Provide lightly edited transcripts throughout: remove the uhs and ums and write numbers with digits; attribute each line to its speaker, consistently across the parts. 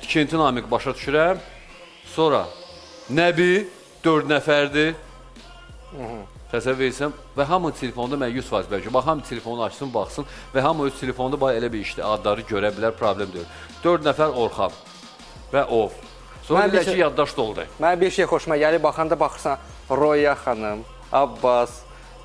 Speaker 1: tikinti namiq başa düşürəm. Sonra Nəbi 4 nəfərdir. Təsəvvür edirsən və hamı telefonda mən 100% bəlkə. Bax, hamı telefonu açsın, baxsın və hamı öz telefonda elə bir işdir. Adları görə bilər, problem deyil. 4 nəfər Orxan və Ov. Sonra bir ki, yaddaş doldu.
Speaker 2: Mənə bir şey xoşuma gəlir, baxanda baxırsan, Roya xanım, Abbas,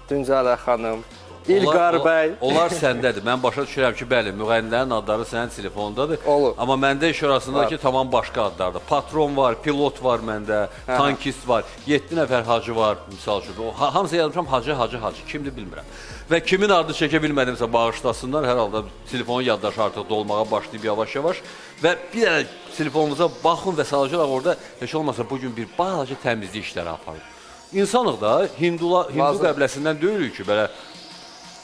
Speaker 2: Düncələ xanım, İlqar bəy.
Speaker 1: Onlar səndədir. Mən başa düşürəm ki, bəli, müğənnilərin adları sənin telefondadır.
Speaker 2: Olur.
Speaker 1: Amma məndə iş orasında ki, tamam başqa adlardır. Patron var, pilot var məndə, tankist var, 7 nəfər hacı var, misal üçün. Hamısı yazmışam, hacı, kimdir bilmirəm. Və kimin adı çəkə bilmədimsə bağışlasınlar, hər halda telefonun yaddaşı artıq dolmağa başlayıb yavaş-yavaş. Və bir dənə telefonunuza baxın və sadəcə orada heç olmasa bugün bir balaca təmizlik işləri aparın. İnsanıq da, Hindu qəbiləsindən deyirik ki, belə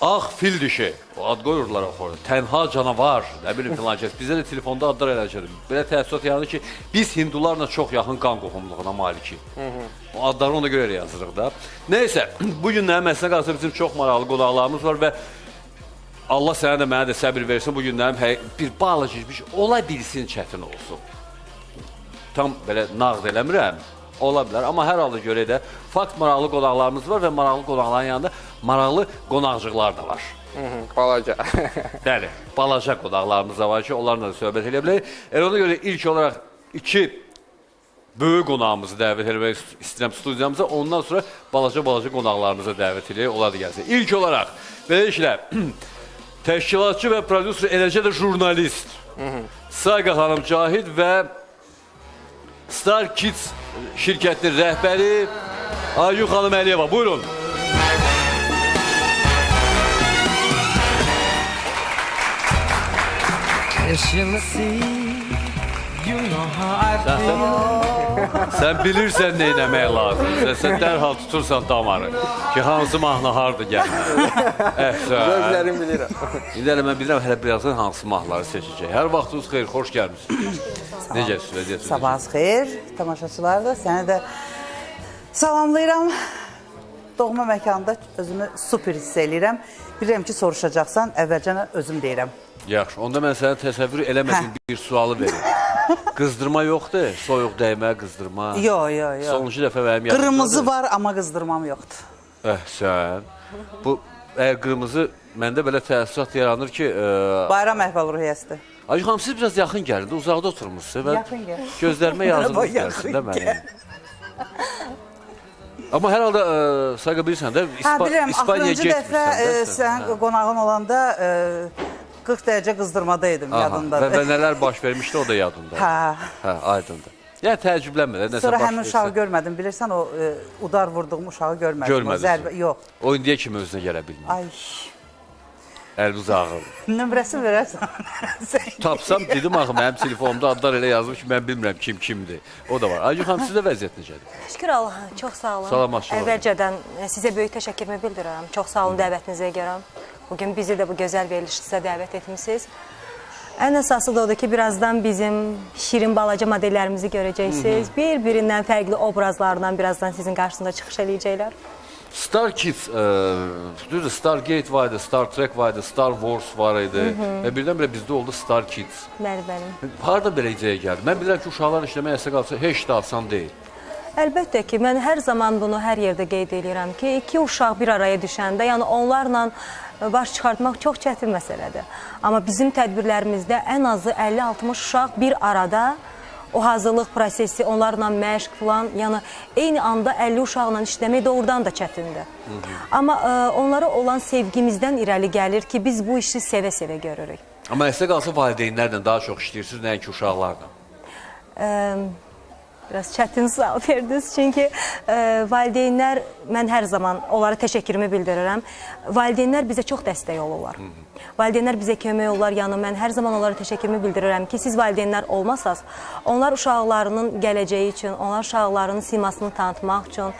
Speaker 1: ağ fil dişi, o ad qoyurlar orada, tənha canavar, nə bilim filan kəs. Bizə də telefonda adlar eləcədir. Belə təəssürat yaranır ki, biz Hindularla çox yaxın qan qohumluğuna malikik. O adları ona görə yazırıq da. Neysə, bugün nəyin məsələ qalsa bizim çox maraqlı qonaqlarımız var və Allah sənə də mənə də səbir versin, bugün nəyin bir balaca bir şey ola bilsin çətin olsun. Tam belə nağd eləmirəm. Ola bilər, amma hər halda görə də fakt maraqlı qonaqlarımız var və maraqlı qonaqların yanında maraqlı qonaqcıqlar da var.
Speaker 2: Balaca.
Speaker 1: Bəli, balaca qonaqlarımız da var ki, onlarla da söhbət edə bilərik. Ona görə ilk olaraq 2 böyük qonağımızı dəvət etmək istəyirəm studiyamıza, ondan sonra balaca qonaqlarımıza dəvət edək, onlar da gəlsin. İlk olaraq, beləliklə, təşkilatçı və prodüser, eləcə də jurnalist Sayqa xanım Cahid və Star Kids şirkətinin rəhbəri Aygün xanım Əliyeva. Buyurun. Sən bilirsən nə eləmək lazımdır. Sən dərhal tutursan damarı ki, hansı mahnı harada gəlmir.
Speaker 2: Gözlərim bilirəm.
Speaker 1: İndi mən bilirəm, hələ birazdan hansı mahnıları seçəcək. Hər vaxtınız xeyir, xoş gəlmişsiniz. Necəsiniz?
Speaker 3: Sabahınız xeyir, tamaşaçılar da. Səni də salamlayıram. Doğma məkanda özümü super hiss eləyirəm. Bilirəm ki, soruşacaqsan, əvvəlcə özüm deyirəm.
Speaker 1: Yaxşı, onda mən sənə təsəvvür eləmədim bir sualı verim. Qızdırma yoxdur, soyuq dəymə, qızdırma.
Speaker 3: Yox.
Speaker 1: Sonuncu dəfə mənim yanımdadır.
Speaker 3: Qırmızı var, amma qızdırmam yoxdur.
Speaker 1: Sən. Bu, əgər qırmızı, məndə belə təəssürat yaranır ki...
Speaker 3: Bayram əhval ruhiyyəsidir.
Speaker 1: Ayı xanım, siz biraz yaxın gəlin, uzaqda oturmuşsunuz.
Speaker 3: Yaxın gəl.
Speaker 1: Gözlərimə yazılmış gəlsin də mənim. Amma hər halda, Sayqa bilirsən də, İspaniya getmirsən də.
Speaker 3: Axırıncı dəfə sən qonağın olanda 40 dərəcə qızdırmadaydım, yadındadır.
Speaker 1: Və nələr baş vermişdi, o da yadında. Hə, aydındır. Yəni, təəccüblənmə də, nəsə baş versən.
Speaker 3: Sonra həmin uşağı görmədim, bilirsən, o udar vurduğum uşağı görmədim.
Speaker 1: Görmədin.
Speaker 3: Yox.
Speaker 1: O indiyə kimi özünə gələ bilmir.
Speaker 3: Ay.
Speaker 1: Əlbuz ağır.
Speaker 3: Nömrəsini verərsən.
Speaker 1: Tapsam, dedim axı, mənim telefonumda adlar elə yazmış ki, mən bilmirəm kimdir. O da var. Aygün xanım, sizdə vəziyyət necədir?
Speaker 4: Şükür Allaha, çox sağ olun.
Speaker 1: Salamatçı olun.
Speaker 4: Əvvəlcədən sizə böyük təşəkkürümü bildirirəm. Çox sağ olun dəvətinizə görə. Bugün bizi də bu gözəl verilişinizə dəvət etmişsiniz. Ən əsası da odur ki, birazdan bizim şirin balaca modellərimizi görəcəksiniz. Bir-birindən fərqli obrazlarından birazdan sizin qarşısında çıxış eləyəcəklər.
Speaker 1: Star Kids, düzdür, Stargate var idi, Star Trek var idi, Star Wars var idi və birdən-birə bizdə oldu Star Kids.
Speaker 4: Bəli.
Speaker 1: Harada belə ideya gəldi? Mən bilirəm ki, uşaqlar işləmək əsas qalsa heç də asan deyil.
Speaker 4: Əlbəttə ki, mən hər zaman bunu hər yerdə qeyd edirəm ki, 2 uşaq bir araya düşəndə, yəni onlarla baş çıxartmaq çox çətin məsələdir. Amma bizim tədbirlərimizdə ən azı 50-60 uşaq bir arada o hazırlıq prosesi, onlarla məşq falan, yəni eyni anda 50 uşaqla işləmək doğrudan da çətindir. Amma onlara olan sevgimizdən irəli gəlir ki, biz bu işi sevə-sevə görürük.
Speaker 1: Amma əsas qalsa valideynlərlə daha çox işləyirsiniz, nəinki uşaqlarla.
Speaker 4: Biraz çətin sual verdiniz, çünki valideynlər, mən hər zaman onlara təşəkkürümü bildirirəm. Valideynlər bizə çox dəstək olurlar. Valideynlər bizə kömək olurlar, yəni mən hər zaman onlara təşəkkürümü bildirirəm ki, siz valideynlər olmasaz, onlar uşaqlarının gələcəyi üçün, onlar uşaqlarının simasını tanıtmaq üçün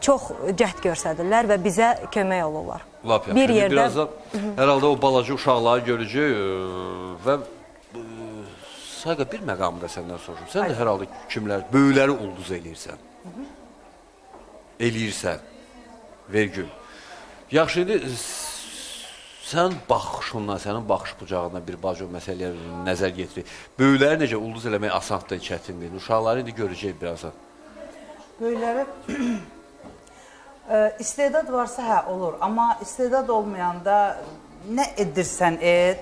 Speaker 4: çox cəhd göstərirlər və bizə kömək olurlar.
Speaker 1: Lap yaxşı, birazdan hər halda o balaca uşaqları görəcək və Sayqa, bir məqamı da səndən soruşum. Sən də hər halda kimlər, böyükləri ulduz eləyirsən. Eləyirsən. Vergül. Yaxşı, indi sən baxışından, sənin baxış bucağından bir bacı o məsələyə nəzər yetirir. Böyükləri necə ulduz eləmək asandır, çətindir. Uşaqları indi görəcək birazdan.
Speaker 3: Böyüklərə istedad varsa hə olur, amma istedad olmayanda nə edirsən et,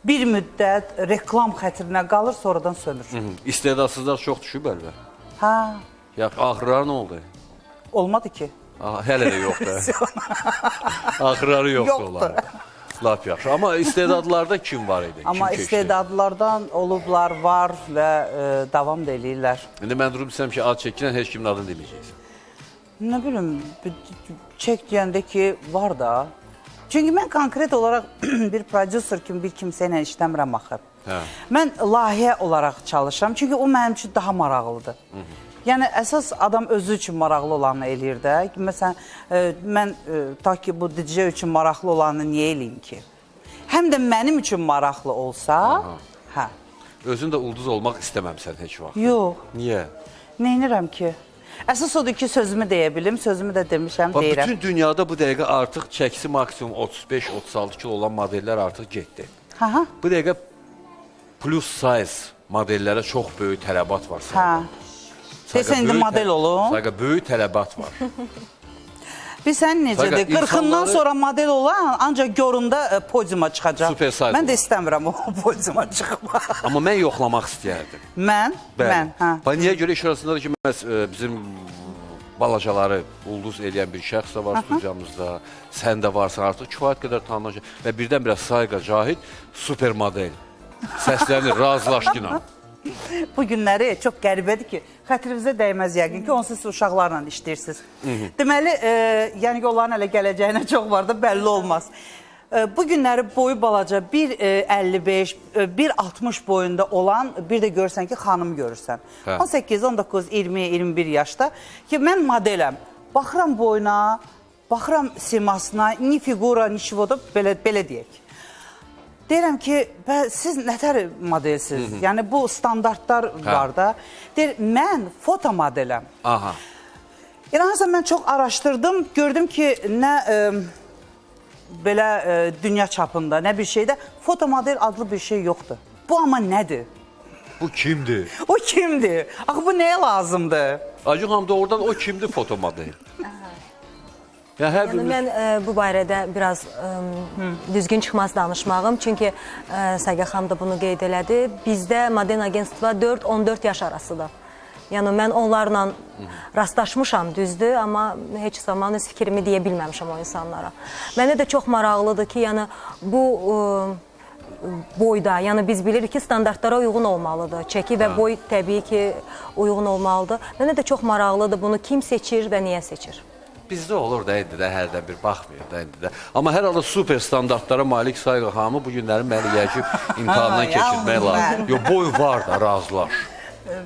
Speaker 3: bir müddət reklam xətrinə qalır, sonradan sönür.
Speaker 1: İstedadsızlar çox düşüb əlbə.
Speaker 3: Hə,
Speaker 1: Axırları nə oldu?
Speaker 3: olmadı ki.
Speaker 1: Hələ də yoxdur. Axırları yoxdur onlar. Lap yaxşı. Amma istedadlarda kim var idi?
Speaker 3: Amma
Speaker 1: kim keçdi?
Speaker 3: istedadlardan olublar, var və davam da eləyirlər.
Speaker 1: İndi mən durub desəm ki, ad çəkilən heç kimin adını deməyəcəksən.
Speaker 3: Nə bilim, çək deyəndə ki, var da. Çünki mən konkret olaraq bir prodüser kimi bir kimsə ilə işləmirəm axı.
Speaker 1: Hə.
Speaker 3: Mən layihə olaraq çalışıram, çünki o mənim üçün daha maraqlıdır. Yəni, əsas adam özü üçün maraqlı olanı eləyir də. Məsələn, mən ta ki, bu DJ üçün maraqlı olanı niyə eləyim ki? Həm də mənim üçün maraqlı olsa, hə.
Speaker 1: Özün də ulduz olmaq istəməmsən heç vaxt.
Speaker 3: Yox.
Speaker 1: Niyə?
Speaker 3: Neynirəm ki? Əsas odur ki, sözümü deyə bilim, sözümü də demişəm,
Speaker 1: Bax,
Speaker 3: deyirəm.
Speaker 1: bütün dünyada bu dəqiqə artıq çəkisi maksimum 35-36 kilo olan modellər artıq getdi.
Speaker 3: Hə,
Speaker 1: Bu dəqiqə plus size modellərə çox böyük tələbat var.
Speaker 3: hə. Desən indi model olun.
Speaker 1: Sayqa böyük tələbat var.
Speaker 3: Bir sən necədir?
Speaker 1: Sayqa
Speaker 3: 40-dan
Speaker 1: insanları-
Speaker 3: sonra model olan ancaq göründə podiuma çıxacaq.
Speaker 1: Super size
Speaker 3: Mən də
Speaker 1: olur.
Speaker 3: istəmirəm o podiuma çıxmaq.
Speaker 1: Amma mən yoxlamaq istəyərdim.
Speaker 3: Mən, hə.
Speaker 1: Bax, niyə görə iş arasında da ki, bizim balacaları ulduz eləyən bir şəxs də var studiyamızda, sən də varsan, artıq kifayət qədər tanınacaq və birdən-birə Sayqa Cahid super model. Səslənir, razılaşdına.
Speaker 3: Bu günləri çox qəribədir ki, xətrinizə dəyməz yəqin ki, onsuz uşaqlarla işləyirsiniz. Deməli, yəni ki, onların hələ gələcəyinə çox var da bəlli olmaz. Bu günləri boyu balaca 1.55, 1.60 boyunda olan bir də görsən ki, xanım görürsən.
Speaker 1: Hə.
Speaker 3: 18, 19, 20, 21 yaşda ki, mən modeləm. Baxıram boyuna, baxıram simasına, ni figura, ni şivoda, belə deyək. Deyirəm ki, siz nətər modelsiniz? Yəni, bu standartlar var da. Deyir, mən foto modeləm.
Speaker 1: Aha.
Speaker 3: İnanırsan, mən çox araşdırdım, gördüm ki, nə belə dünya çapında, nə bir şeydə foto model adlı bir şey yoxdur. Bu amma nədir?
Speaker 1: Bu kimdir?
Speaker 3: O kimdir? Axı, bu nəyə lazımdır?
Speaker 1: Acı xanım da oradan o kimdir fotomodel? Yəni, hər
Speaker 4: Yəni
Speaker 1: birimiz...
Speaker 4: mən bu barədə biraz düzgün çıxmaz danışmağım. Çünki Sayqa xanım da bunu qeyd elədi. Bizdə model agentstva 4-14 yaş arasıdır. Yəni mən onlarla rastlaşmışam, düzdür, amma heç zaman öz fikrimi deyə bilməmişəm o insanlara. Mənə də çox maraqlıdır ki, yəni bu boyda, yəni biz bilirik ki, standartlara uyğun olmalıdır. Çəki və boy təbii ki, uyğun olmalıdır. Mənə də çox maraqlıdır bunu kim seçir və niyə seçir.
Speaker 1: Bizdə olur da indi də hərdən bir baxmıyor da indi də. Amma hər halda super standartlara malik Sayqa xanımı bu günləri mənə yəqin imtahandan keçirmək lazım. Yox, boy var da, razılaş.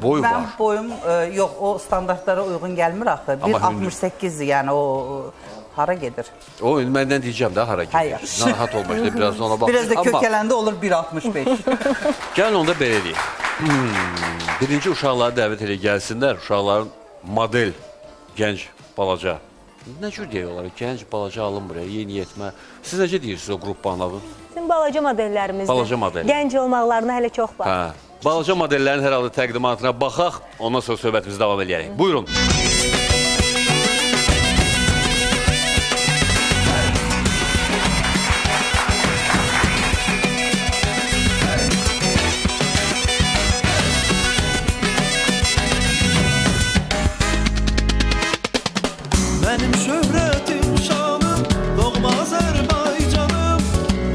Speaker 1: Boy var.
Speaker 3: Mən boyum, yox, o standartlara uyğun gəlmir axı. 1.68-dir, yəni o hara gedir?
Speaker 1: O, indi məndən deyəcəm də hara
Speaker 3: Hayır.
Speaker 1: gedir. Narahat olma, işte biraz ona baxın.
Speaker 3: Biraz da kökələndə olur 1.65.
Speaker 1: Gəlin onda belə deyək. Birinci uşaqları dəvət elə gəlsinlər, uşaqların model, gənc, balaca. Nə cür deyək olar? Gənc, balaca alın buraya, yeni yetmə. Siz necə deyirsiniz o qrupbanın adı?
Speaker 4: Bizim balaca modellərimizdir.
Speaker 1: Balaca model.
Speaker 4: Gənc olmaqlarına hələ çox var.
Speaker 1: Hə. Balaca modellərin hər halda təqdimatına baxaq, ondan sonra söhbətimizi davam edərik. Buyurun.
Speaker 5: Mənim şöhrətim şanım, doğma Azərbaycanım.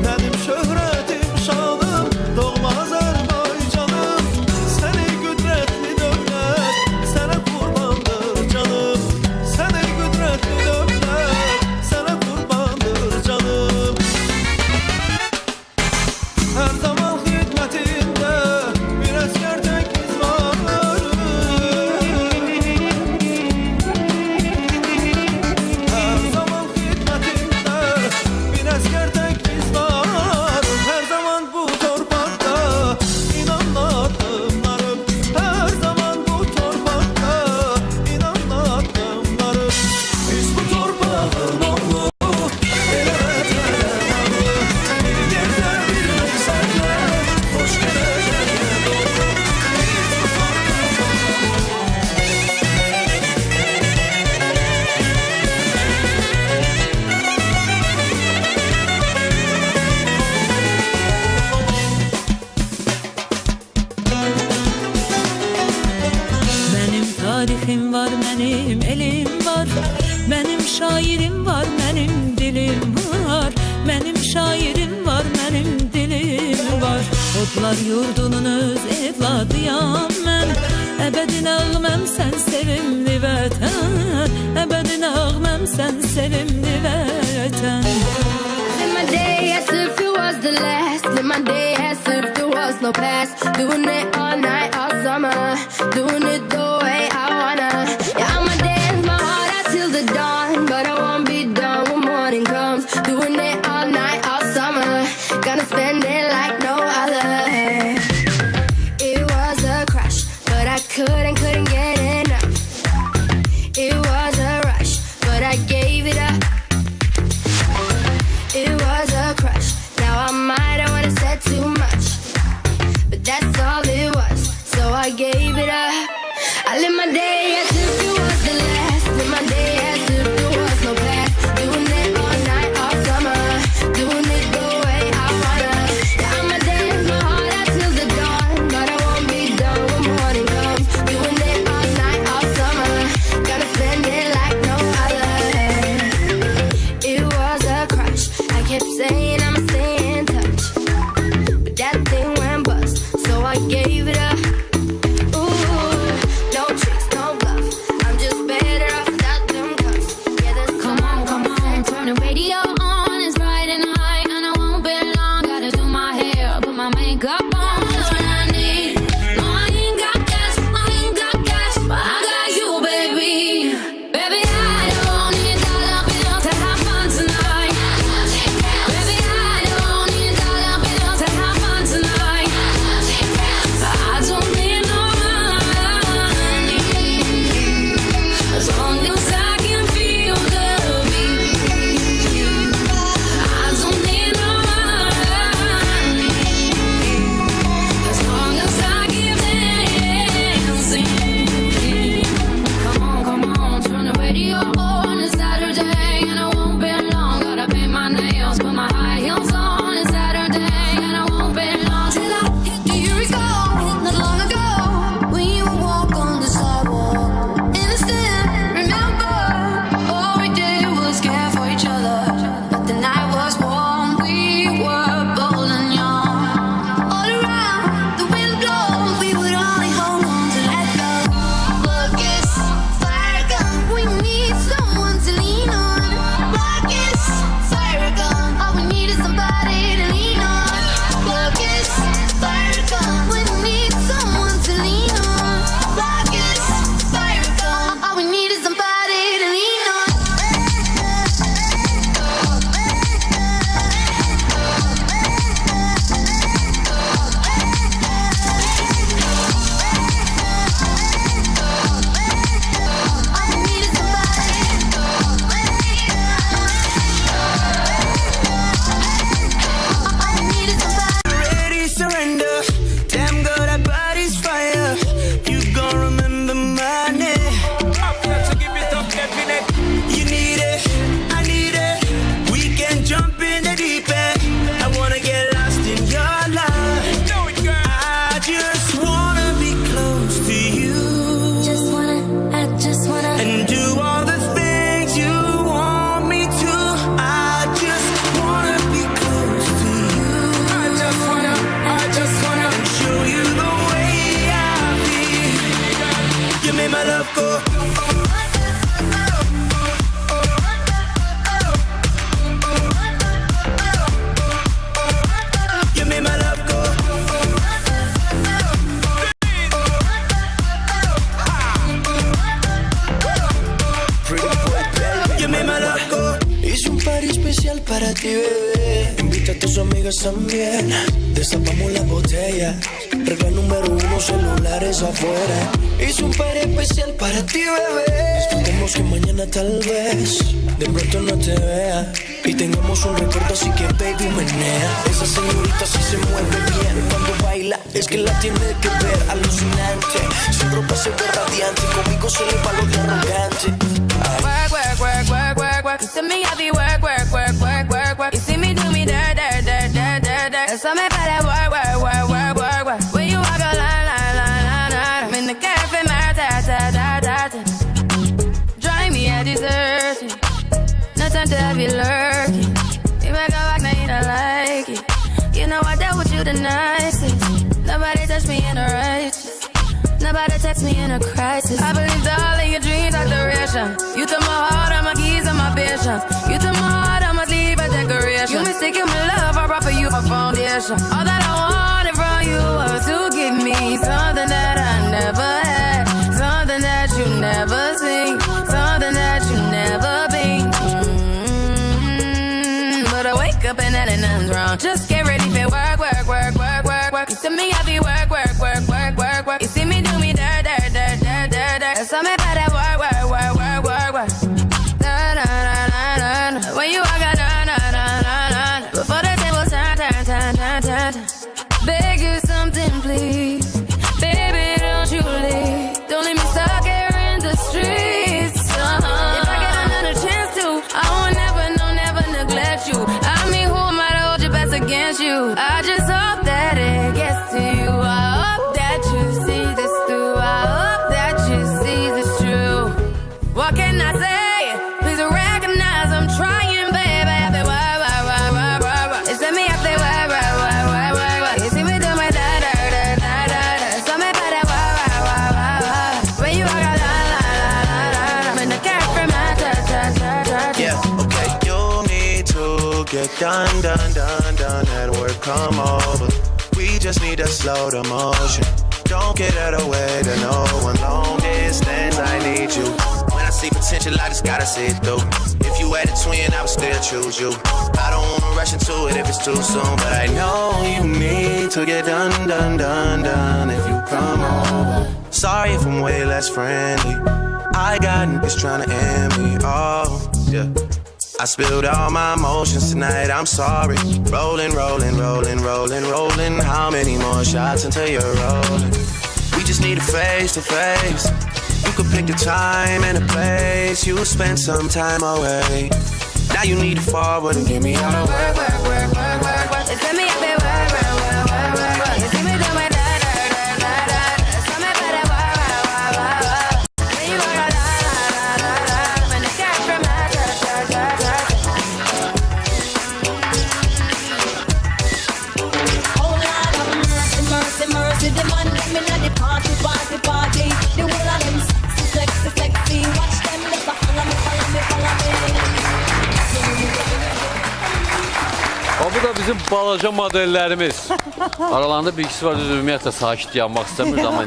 Speaker 5: Mənim şöhrətim şanım, doğma Azərbaycanım. Səni qüdrətli dövlət, sənə qurbandır canım.
Speaker 6: tarixim var, mənim elim var. Mənim şairim var, mənim dilim var. Mənim şairim var, mənim dilim var. Odlar yurdunun öz evladıyam mən. Əbədi nəğməm sən sevimli vətən. Əbədi nəğməm sən sevimli vətən.
Speaker 7: Live my day as if it was the last. Live my day as if there was no past. Doing it all night, all summer. Doing it the way I wanna. Yeah, I'ma dance my heart out till the dawn. But I won't be done when morning comes. Doing it all night, all summer. Gonna spend it like no other. It was a crush, but I couldn't get enough. It was a rush, but I gave it up. It was a crush. Now I might have wanna said too much, but that's all it was. So I gave it up. I live my day as if it was the last. Live my day as if there was no past. Doing it all night, all summer. Doing it the way I wanna. Yeah, I'ma dance my heart out till the dawn, but I won't be done when morning comes. Doing it all night, all summer. Gonna spend it like no other. It was a crush. I kept saying I'ma stay in touch, but that thing went bust, so I gave it up. Ooh, no tricks, no bluff. I'm just better off without them cuffs. Yeah, that's
Speaker 8: Come on, turn the radio on. It's Friday night and I won't be long. Gotta do my hair, put my makeup on. That's what I need. No, I ain't got cash, but I got you, baby. Baby, I don't need dollar bills to have fun tonight. Baby, I don't need dollar bills to have fun tonight. I don't need no money, as long as I can feel the beat. I don't need no money, as long as I keep dancing. Come on, turn the radio on. It's Saturday and I won't be long. Gotta paint my nails, put my high heels on. It's Saturday and I won't be long till I hit. Do you recall not long ago when you would walk on the sidewalk? Innocent, remember all we did was care for each other. But the night was warm, we were bold and young. All around, the wind blows, we would only hold on to let go. Focus, fire gun, we need someone to lean on. Focus, fire gun, all we need is somebody to lean on. Focus, fire gun, we need someone to lean on. Focus, fire gun, all we need is somebody to lean on. All we need is
Speaker 5: Ready, surrender. Damn girl, that body's fire. You gon' remember my name. You need it, I need it. We can jump in the deep end. I wanna get lost in your love. I just wanna be close to you
Speaker 8: I just wanna
Speaker 5: and do all the things you want me to. I just wanna be close to you. I just wanna and show you the way I feel. You made my love go. You made my love go. You made my love go. Hice un party especial para ti, bebé. Invita a tus amigas también. Destapamos la botella. Regla número 1, celulares afuera. Hice un party especial para ti, bebé. Esperemos que mañana tal vez de pronto no te vea y tengamos un recuerdo, así que baby menea. Esa señorita sí se mueve bien cuando baila, es que la tiene que ver alucinante. Sin ropa se ve radiante, conmigo se le va lo de arrogante.
Speaker 7: work, work, work, work, work, work. You see me happy work, work, work, work, work, work. You see me do me dirt, dirt, dirt, dirt, dirt, dirt. Eso me para work, work, work, work, work, work. When you walk a line, line, line, line, line. I'm in the cafe, my ta, ta, ta, ta. you the nicest. Nobody touch me in a righteous. Nobody text me in a crisis. I believed all of your dreams are duration. You took my heart, all my keys, and my vision. You took my heart, I must leave a decoration. You mistaken my love, I brought for you a foundation. All that I wanted from you was to give me something that I never had, something that you never seen, something that you never been. But I wake up and that ain't nothing's wrong. Just get ready for work, work, work, work, work, work. You see me happy, work, work, work, work, work, work. You see me do me dirt, dirt, dirt, dirt, dirt, dirt. There's something about that work, work, work, work, work, work. Da, da, da, da, da, da. When you walk out, da, da, da, da, da. Before the table turn, turn, turn, turn, turn, turn. Beg you something, please. Baby, don't you leave. Don't leave me stuck here in the streets. If I get another chance to, I won't never, no, never neglect you. I mean, who am I to hold your best against you? I just hope that it gets to you. I hope that you see this through. I hope that you see this true. What can I say? Please recognize I'm trying, baby. I say, why, why? It's me, I say, why? You see me do my da da da da da da. So me by that why? When you walk out, la la la la la. I'm in the car from my ta ta ta ta.
Speaker 5: Yeah, okay, you need to get done at work, come over. We just need to slow the motion. Don't get out of the way to no one. Long distance, I need you. When I see potential, I just gotta see it through. If you had a twin, I would still choose you. I don't wanna rush into it if it's too soon, but I know you need to get done if you come over. Sorry if I'm way less friendly. I got niggas trying to end me. Oh, yeah. I spilled all my emotions tonight, I'm sorry. Rolling, rolling, rolling, rolling, rolling. How many more shots until you're rolling? We just need a face to face. You could pick the time and the place. You spend some time away. Now you need to forward and give me all the work, work, work, work, work, work.
Speaker 7: It's me, I say, work, work, work, work, work, work. You see me do my da da da da da. So me by that why? When you walk out, la la la la la. I'm in the car from my ta ta ta ta.
Speaker 6: Oh Lord have mercy, mercy, mercy. The man them inna the party, party, party. The whole of them sexy, sexy. Watch them, they follow me, follow me, follow me.
Speaker 1: Bu da bizim balaca modellerimiz. Aralarında bir ikisi var, ümumiyyətlə sakit yanmaq istəmir ama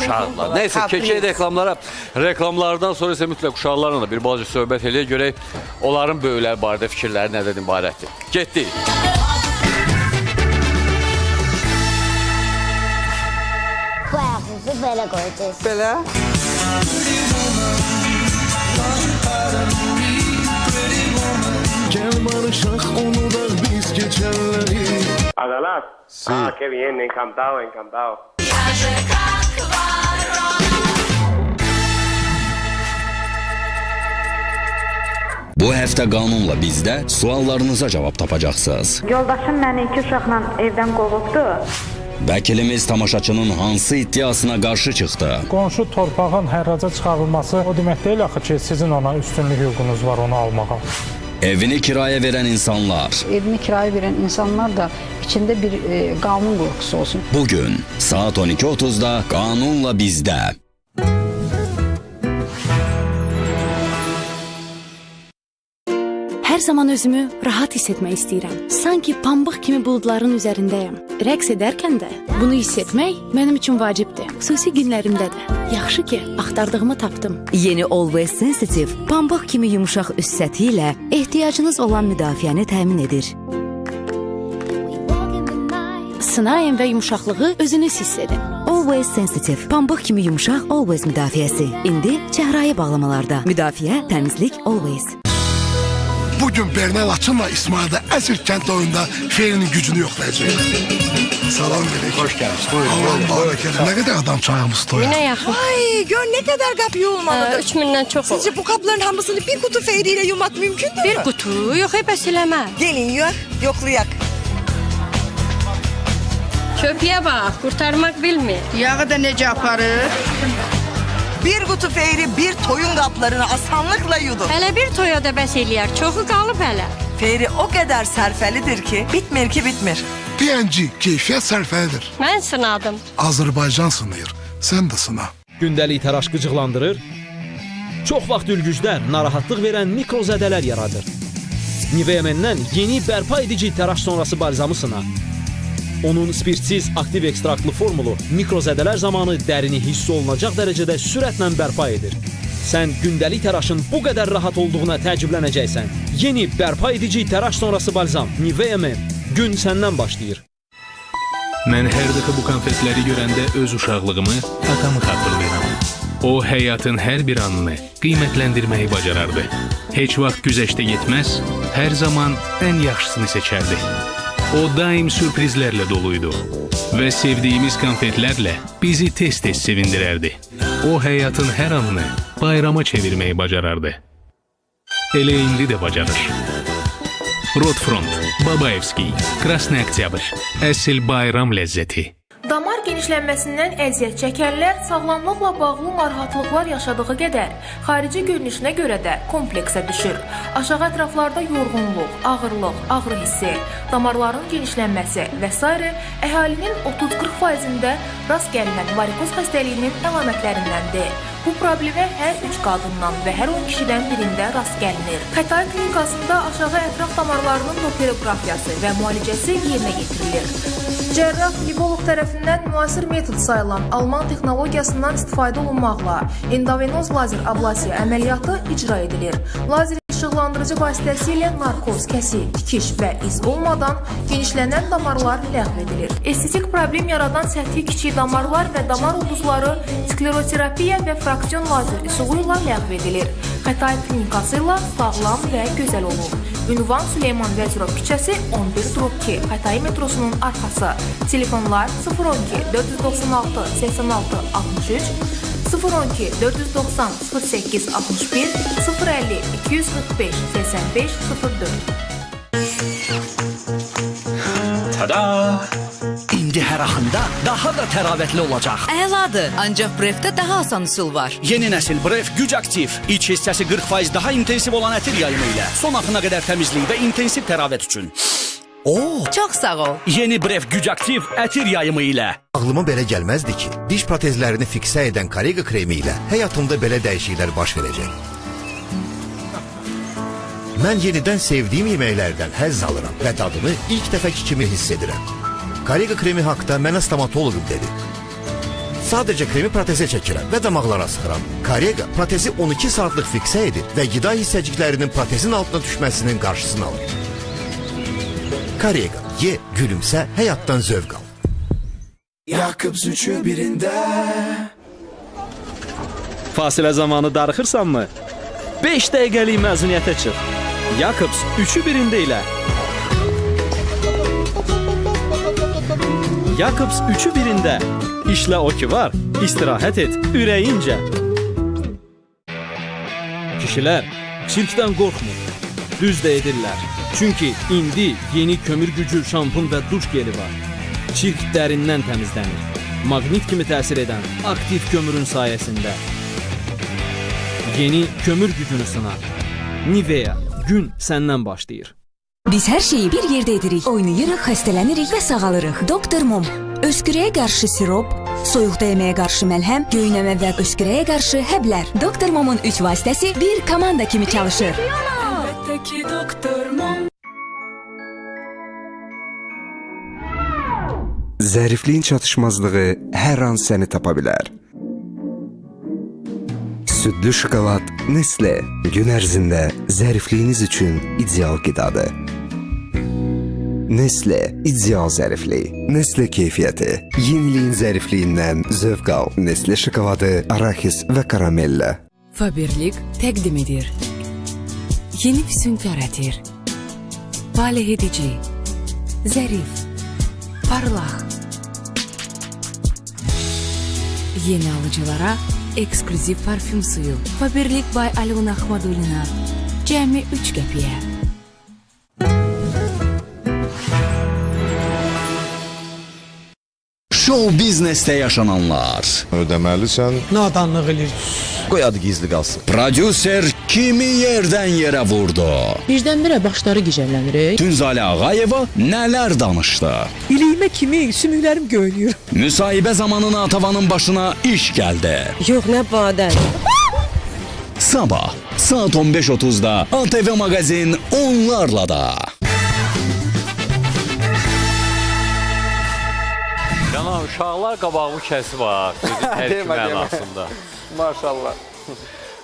Speaker 1: uşaqlar. Neyse, keçək reklamlara. Reklamlardan sonra isə mütləq uşaqlarla da bir balaca söhbət eləyə görək. Onların böyüklər barədə fikirləri nədən ibarətdir. Getdik.
Speaker 9: Bu ayağımızı belə qoyacağız.
Speaker 3: Belə.
Speaker 10: Gel barışak onu da biz geçenleri.
Speaker 11: Adalar. Ah, qué bien, encantado, encantado.
Speaker 12: Bu həftə qanunla bizdə suallarınıza cavab tapacaqsınız.
Speaker 13: Yoldaşım məni 2 uşaqla evdən qovubdu.
Speaker 12: Vəkilimiz tamaşaçının hansı iddiasına qarşı çıxdı?
Speaker 14: Qonşu torpağın hərraca çıxarılması o demək deyil axı ki, sizin ona üstünlük hüququnuz var onu almağa.
Speaker 12: Evini kiraya verən insanlar.
Speaker 13: Evini kiraya verən insanlar da içində bir qanun qorxusu olsun.
Speaker 12: Bugün saat 12:30-da qanunla bizdə.
Speaker 15: Hər zaman özümü rahat hiss etmək istəyirəm. Sanki pambıq kimi buludların üzərindəyəm. Rəqs edərkən də bunu hiss etmək mənim üçün vacibdir. Xüsusi günlərimdə də. Yaxşı ki, axtardığımı tapdım.
Speaker 16: Yeni Always Sensitive pambıq kimi yumuşaq üst səthi ilə ehtiyacınız olan müdafiəni təmin edir.
Speaker 15: Sınayın və yumuşaqlığı özünüz hiss edin.
Speaker 16: Always Sensitive pambıq kimi yumuşaq Always müdafiəsi. İndi çəhrayı bağlamalarda. Müdafiə, təmizlik Always.
Speaker 10: Bugün Bernal Açın'la İsmail'de Əsir kənd oyunda Feyri'nin gücünü yoxlayacaq. Salam verək. Hoş geldiniz. Buyurun. Ne kadar adam çayımız toya?
Speaker 17: Yine yaxın.
Speaker 18: Ay gör ne kadar kapı yolmalıdır.
Speaker 17: 3000'den çok olur.
Speaker 18: Sizce bu kapların hamısını bir kutu Feyri'yle yumak mümkündür mü?
Speaker 17: Bir kutu yok hep esiləmə.
Speaker 18: Gelin yuyaq, yoxlayak.
Speaker 17: Köpüyə bax, qurtarmaq bilmir.
Speaker 18: Yağı da necə aparır? Bir kutu Feyri bir toyun kaplarını asanlıkla yudu.
Speaker 17: Hələ bir toya da bəs eləyər, çoxu qalıb hələ.
Speaker 18: Feyri o kadar sərfəlidir ki, bitmir ki bitmir.
Speaker 10: P&G keyfiyyət sərfəlidir.
Speaker 17: Mən sınadım.
Speaker 10: Azərbaycan sınayır. Sən də sına.
Speaker 19: Gündəlik təraş qıcıqlandırır. Çox vaxt ülgüclər narahatlıq verən mikrozədələr yaradır. Nivea Men-dən yeni bərpa edici təraş sonrası balzamı sına. Onun spirtsiz aktiv ekstraktlı formulu mikrozədələr zamanı dərini hiss olunacaq dərəcədə sürətlə bərpa edir. Sən gündəlik təraşın bu qədər rahat olduğuna təəccüblənəcəksən. Yeni bərpa edici təraş sonrası balzam Nivea Men. Gün səndən başlayır.
Speaker 20: Mən hər dəfə bu konfetləri görəndə öz uşaqlığımı, atamı xatırlayıram. O, həyatın hər bir anını qiymətləndirməyi bacarardı. Heç vaxt güzəştə getməz, hər zaman ən yaxşısını seçərdi. O, daim sürprizlərlə doluydu və sevdiyimiz konfetlərlə bizi tez-tez sevindirərdi. O, həyatın hər anını bayrama çevirməyi bacarardı. Elə indi də bacarır. Rotfront, Babaevski, Krasny Oktyabr, əsl bayram ləzzəti.
Speaker 21: Damar genişlənməsindən əziyyət çəkənlər sağlamlıqla bağlı narahatlıqlar yaşadığı qədər xarici görünüşünə görə də kompleksə düşür. Aşağı ətraflarda yorğunluq, ağırlıq, ağrı hissi, damarların genişlənməsi və s. əhalinin 30-40%-də rast gəlinən varikoz xəstəliyinin əlamətlərindəndir. Bu problemə hər 3 qadından və hər 10 kişidən birində rast gəlinir. Xətai klinikasında aşağı ətraf damarlarının dopplerografiyası və müalicəsi yerinə getirilir. Cərrah fleboloq tərəfindən müasir metod sayılan Alman texnologiyasından istifadə olunmaqla endovenoz lazer ablasiya əməliyyatı icra edilir. Lazer işıqlandırıcı vasitəsilə narkoz, kəsik, tikiş və iz olmadan genişlənən damarlar ləğv edilir. Estetik problem yaradan səthi kiçik damarlar və damar ulduzları skleroterapiya və fraksiyon lazer üsulu ilə ləğv edilir. Xətai klinikası ilə sağlam və gözəl olur. Ünvan Süleyman Vəzirov küçəsi 11-2, Xətai metrosunun arxası. Telefonlar 012 496 86 63, 012 490 08 61, 050 245 85 04.
Speaker 22: Tada! İndi hər axında daha da təravətli olacaq.
Speaker 23: Əladır, ancaq Brefdə daha asan üsul var.
Speaker 22: Yeni nəsil Bref güc aktiv. İç hissəsi 40% daha intensiv olan ətir yayımı ilə son axına qədər təmizlik və intensiv təravət üçün. Oo,
Speaker 23: çox sağ ol.
Speaker 22: Yeni Bref güc aktiv ətir yayımı ilə.
Speaker 24: Ağlıma belə gəlməzdi ki, diş protezlərini fiksə edən Karega kremi ilə həyatımda belə dəyişikliklər baş verəcək. Mən yenidən sevdiyim yeməklərdən həzz alıram və dadını ilk dəfəki kimi hiss edirəm. Karega kremi haqda mənə stomatoloqum dedi. Sadəcə kremi protezə çəkirəm və damaqlara sıxıram. Karega protezi 12 saatlıq fiksə edir və qida hissəciklərinin protezin altına düşməsinin qarşısını alır. Karega, ye, gülümsə, həyatdan zövq al.
Speaker 22: Yakıbs üçü birində.
Speaker 19: Fasilə zamanı darıxırsanmı? 5 dəqiqəlik məzuniyyətə çıx. Yakıbs üçü birində ilə. Yakıbs üçü birində. İşlə o ki var, istirahət et, ürəyincə. Kişilər çirkdən qorxmur, düz də edirlər. Çünki indi yeni kömür gücü şampun və duş geli var. Çirk dərindən təmizlənir. Maqnit kimi təsir edən aktiv kömürün sayəsində. Yeni kömür gücünü sına. Nivea, gün səndən başlayır.
Speaker 16: Biz hər şeyi bir yerdə edirik. Oynayırıq, xəstələnirik və sağalırıq. Doktor Mom. Öskürəyə qarşı sirop, soyuq dəyməyə qarşı məlhəm, göynəmə və öskürəyə qarşı həblər. Doktor Mom'un 3 vasitəsi bir komanda kimi çalışır.
Speaker 6: Əlbəttə ki, Doktor Mom.
Speaker 25: Zərifliyin çatışmazlığı hər an səni tapa bilər. Südlü şokolad Nestle gün ərzində zərifliyiniz üçün ideal qidadır. Nestle ideal zəriflik. Nestle keyfiyyəti. Yeniliyin zərifliyindən zövq al. Nestle şokoladı, arahis və karamellə.
Speaker 26: Faberlik təqdim edir. Yeni füsunkar ətir. Valeh edici. Zərif. Parlaq. Yeni alıcılara eksklüziv parfüm suyu. Faberlik by Alona Axmadulina. Cəmi 3 qəpiyə.
Speaker 12: Show biznesdə yaşananlar.
Speaker 1: Ödəməlisən.
Speaker 14: Nadanlıq eləyir.
Speaker 1: Qoy adı gizli qalsın.
Speaker 12: Prodüser kimi yerdən yerə vurdu.
Speaker 2: Birdən-birə başları gicəllənir.
Speaker 12: Tünzalə Ağayeva nələr danışdı?
Speaker 2: İliyimə kimi sümüklərim göynüyür.
Speaker 12: Müsahibə zamanı Natavanın başına iş gəldi.
Speaker 2: Yox, nə badən.
Speaker 12: Sabah saat 15:30-da ATV Magazin onlarla da.
Speaker 4: Cənab, uşaqlar qabağımı kəsib var. Sözün hər iki mənasında.
Speaker 5: Maşallah.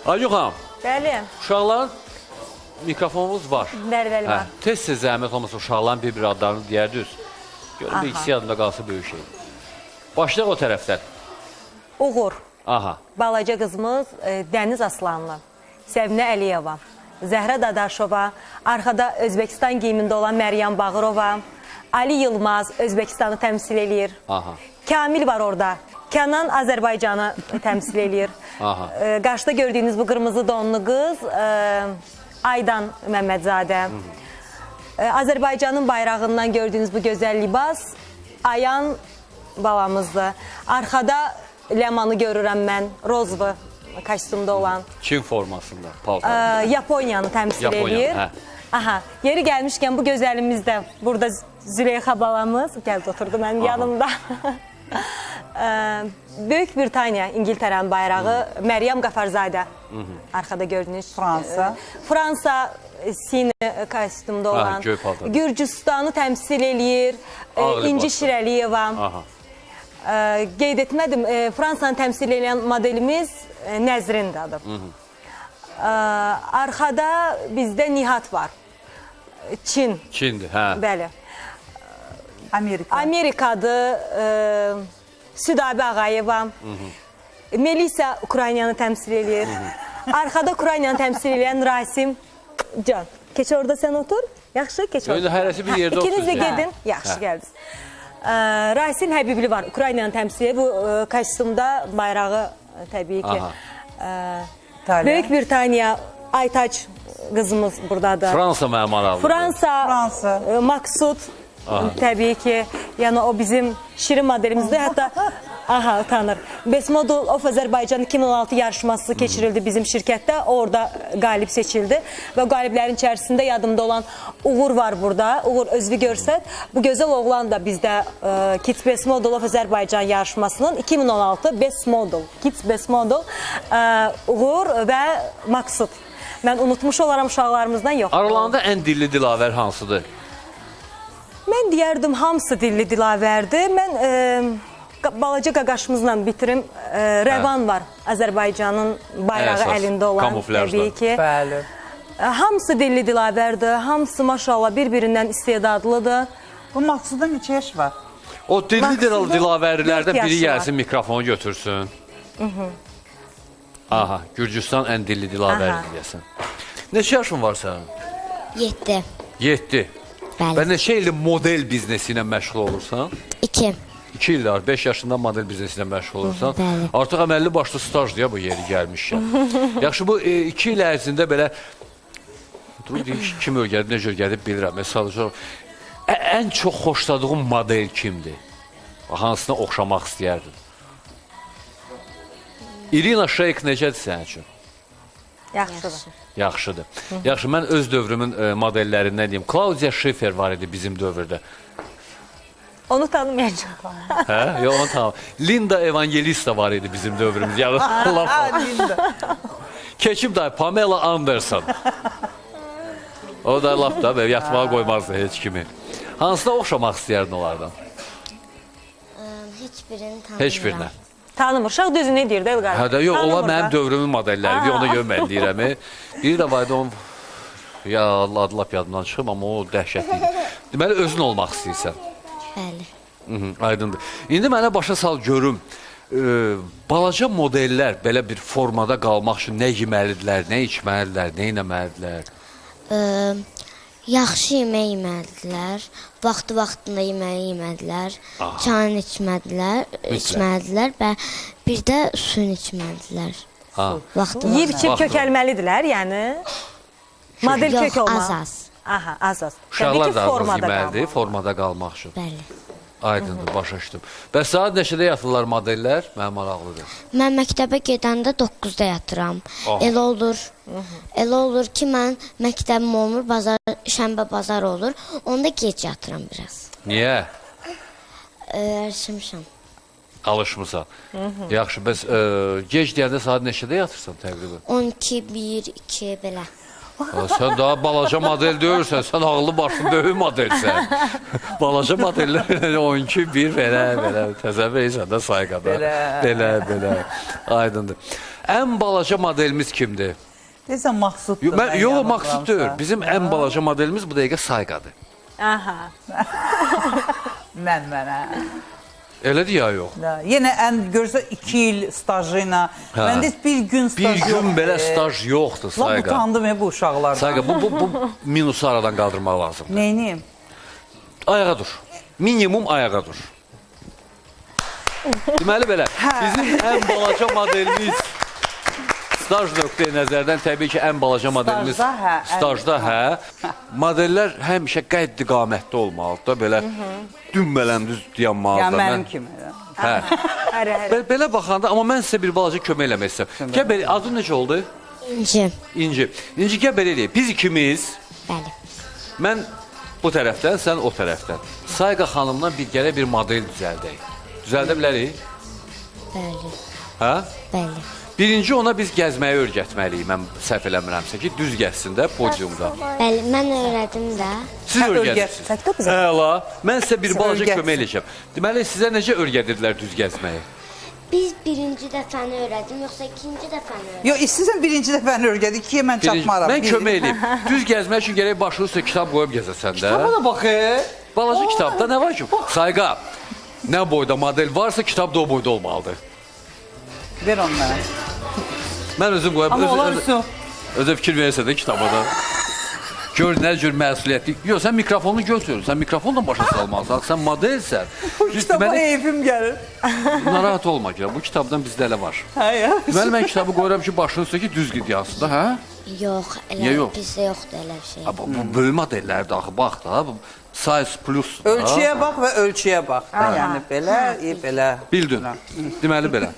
Speaker 4: Ayuq xanım.
Speaker 7: Bəli.
Speaker 4: Uşaqların mikrofonumuz var.
Speaker 7: Bəli, var.
Speaker 4: Tez-tez zəhmət olmasa uşaqların bir adlarını deyərdiniz. Görün, bir ikisi yadında qalsa böyük şey. Başlayaq o tərəfdən.
Speaker 7: Uğur.
Speaker 4: Aha.
Speaker 7: Balaca qızımız Dəniz Aslanlı, Səvinə Əliyeva, Zəhrə Dadaşova, arxada Özbəkistan geyimində olan Məryəm Bağırova, Ali Yılmaz Özbəkistanı təmsil eləyir.
Speaker 4: Aha.
Speaker 7: Kamil var orada. Kənan Azərbaycanı təmsil eləyir.
Speaker 4: Aha.
Speaker 7: Qarşıda gördüyünüz bu qırmızı donlu qız Aydan Məmmədzadə. Azərbaycanın bayrağından gördüyünüz bu gözəl libas Ayan balamızdır. Arxada Ləmanı görürəm mən, Rozvu kostyumda olan.
Speaker 4: Çin formasında, paltarında.
Speaker 7: Yaponiyanı təmsil eləyir. Aha, yeri gəlmişkən bu gözəlimiz də burada Züleyxa balamız, gəldi oturdu mənim yanımda. Böyük Britaniya, İngiltərənin bayrağı, Məryəm Qafarzadə, arxada gördüyünüz.
Speaker 3: Fransa.
Speaker 7: Fransa, Sini kostyumda olan. Gürcüstanı təmsil eləyir, İnci Şirəliyeva. Qeyd etmədim, Fransanı təmsil edən modelimiz Nəzrindir adı. Arxada bizdə Nihat var. Çin.
Speaker 4: Çindir, hə.
Speaker 7: Bəli.
Speaker 3: Amerika.
Speaker 7: Amerikadır, Südabi Ağayeva. Melisa Ukraynanı təmsil edir. Arxada Ukraynanı təmsil edən Rasim Can. Keç orada sən otur. Yaxşı, keç orada.
Speaker 4: Hərəsi bir yerdə otursun.
Speaker 7: İkiniz də gedin. Yaxşı, gəldiniz. Rasim Həbibli var, Ukraynanı təmsil edir. Bu kostyumda bayrağı təbii ki. Böyük Britaniya, Aytaç qızımız buradadır.
Speaker 4: Fransa mənim maraqlıdır.
Speaker 7: Fransa, Maksud, təbii ki, yəni o bizim şirin modelimizdir. Hətta, aha, utanır. Best Model of Azərbaycan 2016 yarışması keçirildi bizim şirkətdə. Orada qalib seçildi. Və qaliblərin içərisində yadımda olan Uğur var burada. Uğur, özünü görsət. Bu gözəl oğlan da bizdə Kids Best Model of Azərbaycan yarışmasının 2016 Best Model, Kids Best Model, Uğur və Maksud. Mən unutmuş olaram uşaqlarımızdan yox.
Speaker 4: Aralarında ən dilli dilavər hansıdır?
Speaker 7: Mən deyərdim, hamısı dilli dilavərdir. Mən balaca qaqaşımızla bitirim. Rəvan var, Azərbaycanın bayrağı əlində olan, təbii ki.
Speaker 3: Bəli.
Speaker 7: Hamısı dilli dilavərdir, hamısı maşallah bir-birindən istedadlıdır.
Speaker 3: Bu Maksudda neçə yaş var?
Speaker 4: O dilli dilavərlərdən biri gəlsin, mikrofonu götürsün. Aha, Gürcüstan ən dilli dilavəri deyəsən. Neçə yaşın var sənin?
Speaker 9: 7.
Speaker 4: 7.
Speaker 9: Bəli.
Speaker 4: Və neçə ildir model biznesi ilə məşğul olursan?
Speaker 9: 2.
Speaker 4: 2 ildir, 5 yaşında model biznesi ilə məşğul olursan.
Speaker 9: Bəli.
Speaker 4: Artıq əməlli başlı stajdır ya bu yeri gəlmişsən. Yaxşı, bu 2 il ərzində belə kim öyrədib, necə öyrədib bilirəm. Sadəcə ən çox xoşladığın model kimdir? Hansına oxşamaq istəyərdin? İrina Shayk necədir sənin üçün?
Speaker 7: Yaxşıdır.
Speaker 4: Yaxşıdır. Yaxşı, mən öz dövrümün modellərindən deyim. Claudia Schiffer var idi bizim dövrdə.
Speaker 7: Onu tanımayacaq.
Speaker 4: Hə? Yox, onu tanımam. Linda Evangelista var idi bizim dövrümüz.
Speaker 3: Linda.
Speaker 4: Keçib da Pamela Anderson. O da laf da yatmağa qoymazdı heç kimi. Hansına oxşamaq istəyərdin onlardan?
Speaker 9: Heç birini tanımıram.
Speaker 4: Heç birinə.
Speaker 7: Tanımır. Uşaq düzü nə deyir, deyil qarşı?
Speaker 4: Hə də yox, ola mənim dövrümün modelləridir, ona görə mən deyirəm. Biri də var idi, onun, ya Allah, adı lap yadımdan çıxıb, amma o dəhşətlidir. Deməli, özün olmaq istəyirsən.
Speaker 9: Bəli.
Speaker 4: Aydındır. İndi mənə başa sal görüm, balaca modellər belə bir formada qalmaq üçün nə yeməlidirlər, nə içməlidirlər, nə etməlidirlər?
Speaker 9: Yaxşı yemək yeməlidirlər, vaxtında yeməyi yeməlidirlər, çayını içməlidirlər və bir də suyunu içməlidirlər.
Speaker 7: Yiyib-içib kökəlməlidirlər, yəni? Model kök olmaq.
Speaker 9: Az-az.
Speaker 7: Aha, az-az.
Speaker 4: Uşaqlar da az yeməlidir, formada qalmaq üçün.
Speaker 9: Bəli.
Speaker 4: Aydındır, başa düşdüm. Bəs saat neçədə yatırlar modellər? Mənim maraqlıdır.
Speaker 9: Mən məktəbə gedəndə 9-da yatıram. Elə olur ki, mən məktəbim olmur, şənbə bazar olur. Onda gec yatıram biraz.
Speaker 4: Niyə?
Speaker 9: Alışmışam.
Speaker 4: Alışmısan. Yaxşı, bəs gec deyəndə saat neçədə yatırsan təqribən?
Speaker 9: 12, 1, 2 belə.
Speaker 4: Sən daha balaca model deyirsən, sən ağıllı başlı böyük modelsən. Balaca modellər 12, 1 belə təsəvvür edirsən də sayqada. Belə. Aydındır. Ən balaca modelimiz kimdir?
Speaker 3: Deyirsən Maqsuddur.
Speaker 4: Yox, Maqsud deyil. Bizim ən balaca modelimiz bu dəqiqə sayqadır.
Speaker 7: Aha.
Speaker 3: Mənə.
Speaker 4: Elədir ya, yox?
Speaker 3: Yenə görürsə 2 il stajı ilə. Məndə bir gün staj yoxdur.
Speaker 4: Bir gün belə staj yoxdur sayqa.
Speaker 3: Lan utandım bu uşaqlardan.
Speaker 4: Sayqa, bu minusu aradan qaldırmaq lazımdır.
Speaker 3: Neyniyim?
Speaker 4: Ayağa dur. Minimum ayağa dur. Deməli belə, bizim ən balaca modelimiz staj nöqteyi nəzərdən təbii ki, ən balaca modelimiz stajda, modellər həmişə qəddi qamətli olmalıdır da, belə dümbələn düz dayanmalıdır.
Speaker 3: Yəni mənim kimi.
Speaker 4: Belə baxanda, amma mən sizə bir balaca kömək eləmək istəyirəm. Gəl belə, adın necə oldu? İnci, gəl belə eləyək. Biz ikimiz, mən bu tərəfdən, sən o tərəfdən. Sayqa xanımdan gərək bir model düzəldək. Düzəldə bilərik?
Speaker 9: Bəli.
Speaker 4: Hə?
Speaker 9: Bəli.
Speaker 4: Birinci ona biz gəzməyi öyrətməliyik, mən səhv eləmirəmsə ki, düz gəzsin də podiumda.
Speaker 9: Bəli, mən öyrədim də.
Speaker 4: Siz öyrədirsiniz. Əla, mən sizə bir balaca kömək eləyəcəm. Deməli, sizə necə öyrədirdilər düz gəzməyi?
Speaker 9: Biz birinci dəfəni öyrədim, yoxsa ikinci dəfəni öyrədim?
Speaker 3: Yox, istəyirsən birinci dəfəni öyrədik, ikiyə mən çatmaram.
Speaker 4: Mən kömək eləyim. Düz gəzmək üçün gərək başını üstə kitab qoyub gəzəsən də.
Speaker 3: Kitaba da bax,
Speaker 4: balaca kitabda nə var ki? Sayqa, nə boyda model varsa kitab da o boyda olmalıdır.
Speaker 3: Ver onu mənə.
Speaker 4: Mən özüm qoyum.
Speaker 3: Amma onlar üstü.
Speaker 4: Özə fikir verirsə də kitaba da. Gör, nə cür məsuliyyətli. Yox, sən mikrofonu götürürsən. Sən mikrofonla başa salmalısan. Sən modelsən.
Speaker 3: Bu kitaba eyfim gəlir.
Speaker 4: Narahat olma ki, bu kitabdan bizdə elə var. Deməli, mən kitabı qoyuram ki, başının üstə ki, düz gidiyansın da, hə?
Speaker 9: Yox, bizdə yoxdur elə bir şey.
Speaker 4: Bu böyük modellərdir axı, bax da. Size plus.
Speaker 3: Ölçüyə bax və ölçüyə bax. Yəni belə.
Speaker 4: Bildin. Deməli belə.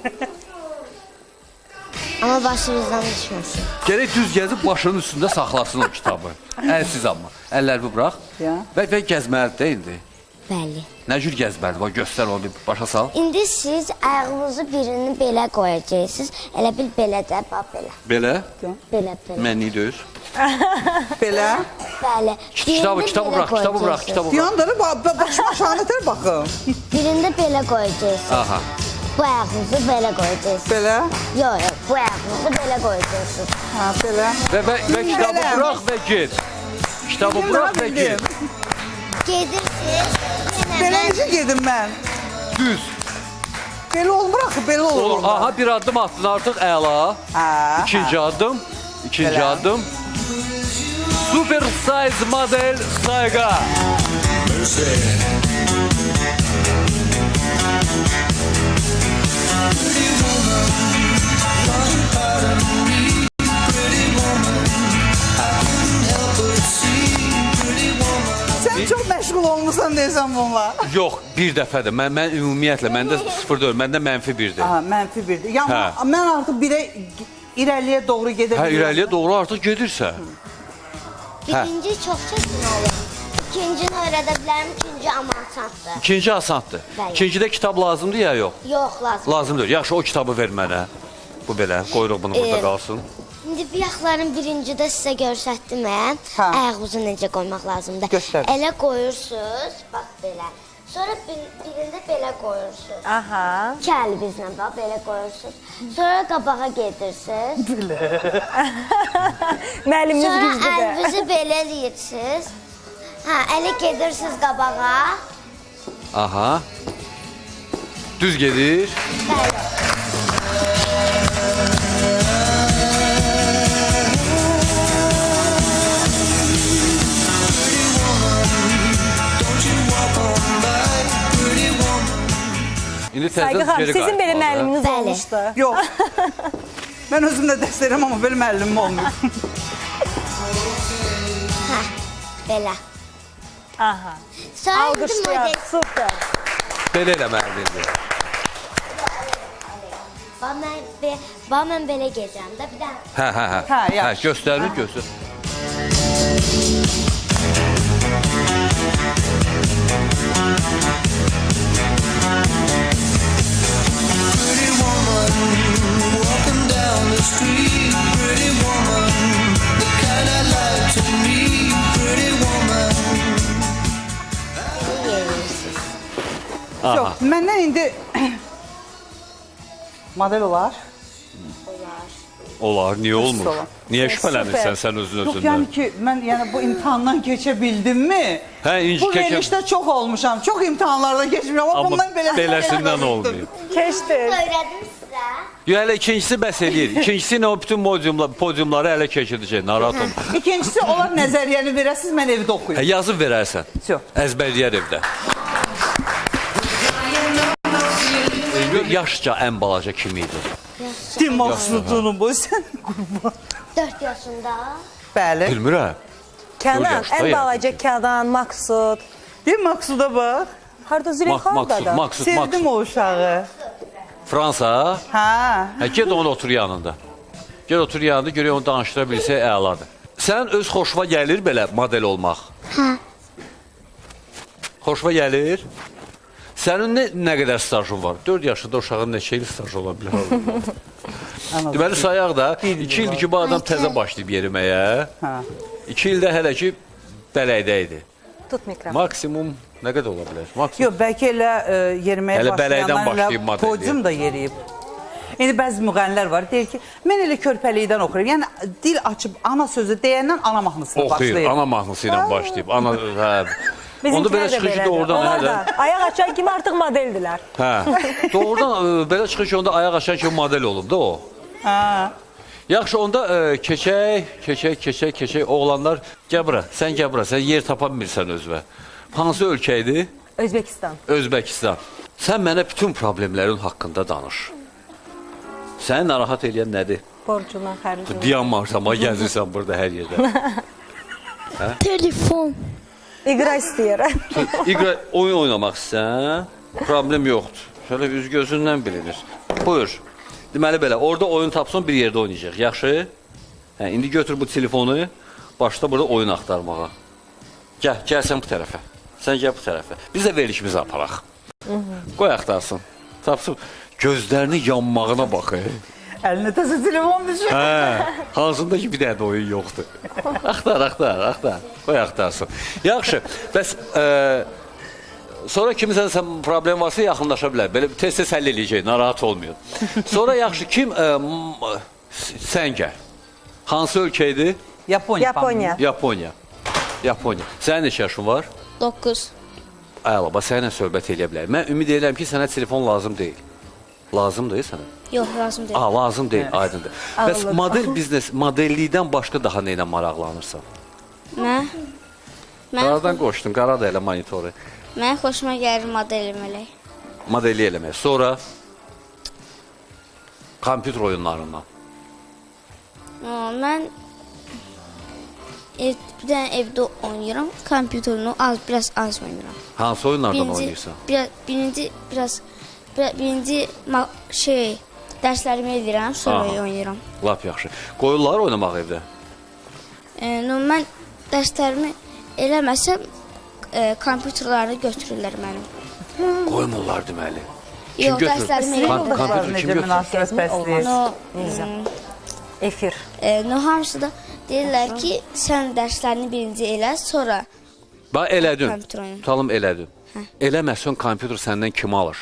Speaker 9: Amma başımızdan düşməsin.
Speaker 4: Gərək düz gəzib başının üstündə saxlasın o kitabı. Əlsiz amma. Əlləri bırax. Və gəzməlidir də indi.
Speaker 9: Bəli.
Speaker 4: Nə cür gəzməlidir? Göstər onu, bir başa sal.
Speaker 9: İndi siz ayağınızı birini belə qoyacaqsınız. Elə bil belə də, bax belə.
Speaker 4: Belə?
Speaker 9: Belə.
Speaker 4: Mənlik döyüz.
Speaker 3: Belə?
Speaker 9: Bəli.
Speaker 4: Kitabı bırax.
Speaker 3: Yanları başıma aşağı nətər baxım.
Speaker 9: Birində belə qoyacaqsınız.
Speaker 4: Aha.
Speaker 9: Bu ayağınızı belə qoyacaqsınız.
Speaker 3: Belə?
Speaker 9: Yox, bu ayağınızı belə qoyacaqsınız.
Speaker 3: Ha, belə.
Speaker 4: Və kitabı bırax və get. Kitabı bırax və get.
Speaker 9: Gedirsiniz.
Speaker 3: Belə necə gedim mən?
Speaker 4: Düz.
Speaker 3: Belə olmur axı, belə olur.
Speaker 4: Aha, bir addım attın artıq, əla. İkinci addım. Super size model sayqa.
Speaker 3: Sən çox məşğul olmuşsan deyəsən bununla.
Speaker 4: Yox, bir dəfədir. Mən ümumiyyətlə, məndə 0-4, məndə -1-dir.
Speaker 3: Aha, -1-dir. Yəni, mən artıq irəliyə doğru gedə bilirəm.
Speaker 4: İrəliyə doğru artıq gedirsə.
Speaker 9: Birinci çox çətin olur. İkincini öyrədə bilərəm, ikinci asandır.
Speaker 4: İkinci asandır. İkincidə kitab lazımdır ya, yox?
Speaker 9: Yox, lazım.
Speaker 4: Lazımdır. Yaxşı, o kitabı ver mənə. Bu belə, qoyuruq bunu burada qalsın.
Speaker 9: İndi bu yaxların birincidə sizə göstərdim mən. Ayağınızı necə qoymaq lazımdır.
Speaker 3: Göstər.
Speaker 9: Elə qoyursunuz, bax belə. Sonra birində belə qoyursunuz.
Speaker 7: Aha.
Speaker 9: İki əl bizlə bax, belə qoyursunuz. Sonra qabağa gedirsiniz.
Speaker 3: Belə.
Speaker 7: Müəllimimiz güclüdür.
Speaker 9: Sonra əlinizi belə eləyirsiniz. Əli gedirsiniz qabağa.
Speaker 4: Aha. Düz gedir.
Speaker 9: Bəli.
Speaker 7: Sayqa xanım, sizin belə müəlliminiz olmuşdu.
Speaker 3: Yox. Mən özümdə dərs verirəm, amma belə müəllimim olmuyor.
Speaker 9: Belə.
Speaker 7: Aha.
Speaker 9: Alqışlayaq,
Speaker 7: super.
Speaker 4: Belə eləməlidir.
Speaker 9: Mən belə gedirəm də bir də.
Speaker 4: Hə, göstərir, göstər.
Speaker 3: Yox, məndən indi model olar.
Speaker 4: Olar, niyə olmur? Niyə şübhələnirsən sən özün
Speaker 3: Yox,
Speaker 4: özündən?
Speaker 3: yəni ki, mən bu imtahandan keçə bildimmi? Bu verilişdə çox olmuşam, çox imtahanlarda keçmişəm, amma bundan
Speaker 4: beləsindən olmuyor.
Speaker 7: Keçdi.
Speaker 9: Öyrədim sizə.
Speaker 4: Yox, hələ ikincisi bəs eləyir. İkincisi ilə o bütün podiumları hələ keçirdəcək, narahat olma.
Speaker 3: İkincisi, onlar nəzəriyyəni verəsiniz, mən evdə oxuyum.
Speaker 4: Yazıb verərsən, əzbərləyər evdə. Yaşca ən balaca kim idi?
Speaker 3: Kim Maksudunu bu, sən qurban.
Speaker 9: 4 yaşında.
Speaker 3: Bəli.
Speaker 4: Bilmirəm.
Speaker 7: Kənan, ən balaca Kənan, Maksud.
Speaker 3: Deyim Maksuda bax.
Speaker 7: Harada Züleyxanda da.
Speaker 3: Sevdim o uşağı.
Speaker 4: Fransa?
Speaker 3: Hə.
Speaker 4: Ged onu otur yanında. Ged otur yanında, görək onu danışdıra bilsə əladır. Sən öz xoşuma gəlir belə model olmaq?
Speaker 9: Hə.
Speaker 4: Xoşuma gəlir? Sənin nə qədər stajın var? 4 yaşında uşağın neçə il staj ola bilər? Deməli, sayaq da, 2 ildir ki, bu adam təzə başlayıb yeriməyə. 2 ildə hələ ki, bələkdə idi.
Speaker 7: Tut mikrofon.
Speaker 4: Maksimum nə qədər ola bilər?
Speaker 3: Yox, bəlkə elə yeriməyə başlayanlar podium da yeriyib. İndi bəzi müğənilər var, deyir ki, mən elə körpəlikdən oxuyurum. Yəni, dil açıb ana sözü deyəndən ana mahnısına başlayıb.
Speaker 4: Oxuyur, ana mahnısı ilə başlayıb. Onda belə çıxır ki, doğrudan...
Speaker 7: Onlar da ayaq açan kimi artıq modeldilər.
Speaker 4: Hə, doğrudan belə çıxır ki, onda ayaq açan kimi model olub da o. Yaxşı, onda keçək, oğlanlar, gəl bura, sən yer tapa bilmirsən özvə. Hansı ölkəydi?
Speaker 7: Özbəkistan.
Speaker 4: Özbəkistan. Sən mənə bütün problemlərin haqqında danış. Səni narahat eləyən nədir?
Speaker 7: Borcuna, xərcuna.
Speaker 4: Diyanmarsama gəzirsən burada hər yerdə.
Speaker 9: Telefon.
Speaker 7: İqra istəyirəm.
Speaker 4: İqra, oyun oynamaq istəyən, problem yoxdur. Şöyle üz gözündən bilinir. Buyur. Deməli belə, orada oyun tapsın bir yerdə oynayacaq. Yaxşı? Hə, indi götür bu telefonu, başla burada oyun axtarmağa. Gəl sən bu tərəfə. Sən gəl bu tərəfə. Biz də verilişimizi aparaq. Qoy axtarsın. Tapsın. Gözlərini yanmağına bax.
Speaker 3: Əlinə təzə telefon düşür.
Speaker 4: Hə, hansında ki bir dənə də oyun yoxdur. Axtar. Qoy axtarsın. Yaxşı, bəs sonra kimisə problem varsa yaxınlaşa bilər. Belə tez-tez həll eləyəcək, narahat olmuyor. Sonra yaxşı, kim sən gəl. Hansı ölkə idi?
Speaker 3: Yaponiya.
Speaker 4: Sənin neçə yaşın var?
Speaker 9: 9.
Speaker 4: Əla, səninlə söhbət eləyə bilər. Mən ümid edirəm ki, sənə telefon lazım deyil. Lazımdır sənə?
Speaker 9: Yox, lazım deyil.
Speaker 4: Lazım deyil, aydındır. Bəs model biznes, modellikdən başqa daha nə ilə maraqlanırsan?
Speaker 9: Mən
Speaker 4: Qaradan qoşdun, qara da elə monitoru.
Speaker 9: Mən xoşuma gəlir model eləmək.
Speaker 4: Modeli eləmək. Sonra kompüter oyunlarından.
Speaker 9: Mən bir dənə evdə oynayıram, kompüterinu biraz az oynayıram.
Speaker 4: Hansı oyunlardan oynayırsan?
Speaker 9: Birinci dərslərimi edirəm, sonra oynayıram.
Speaker 4: Lap yaxşı. Qoyurlar oynamaq evdə?
Speaker 9: Mən dərslərimi eləməsəm, kompüterləri götürürlər mənim.
Speaker 4: Qoymurlar deməli.
Speaker 9: Yox, dərslərimi
Speaker 4: eləmək. Kompüter kim götürür?
Speaker 7: Efir.
Speaker 9: Hamısı da deyirlər ki, sən dərslərini birinci elə, sonra
Speaker 4: bax, elədin. Tutalım, elədin. Eləməsən, kompüter səndən kim alır?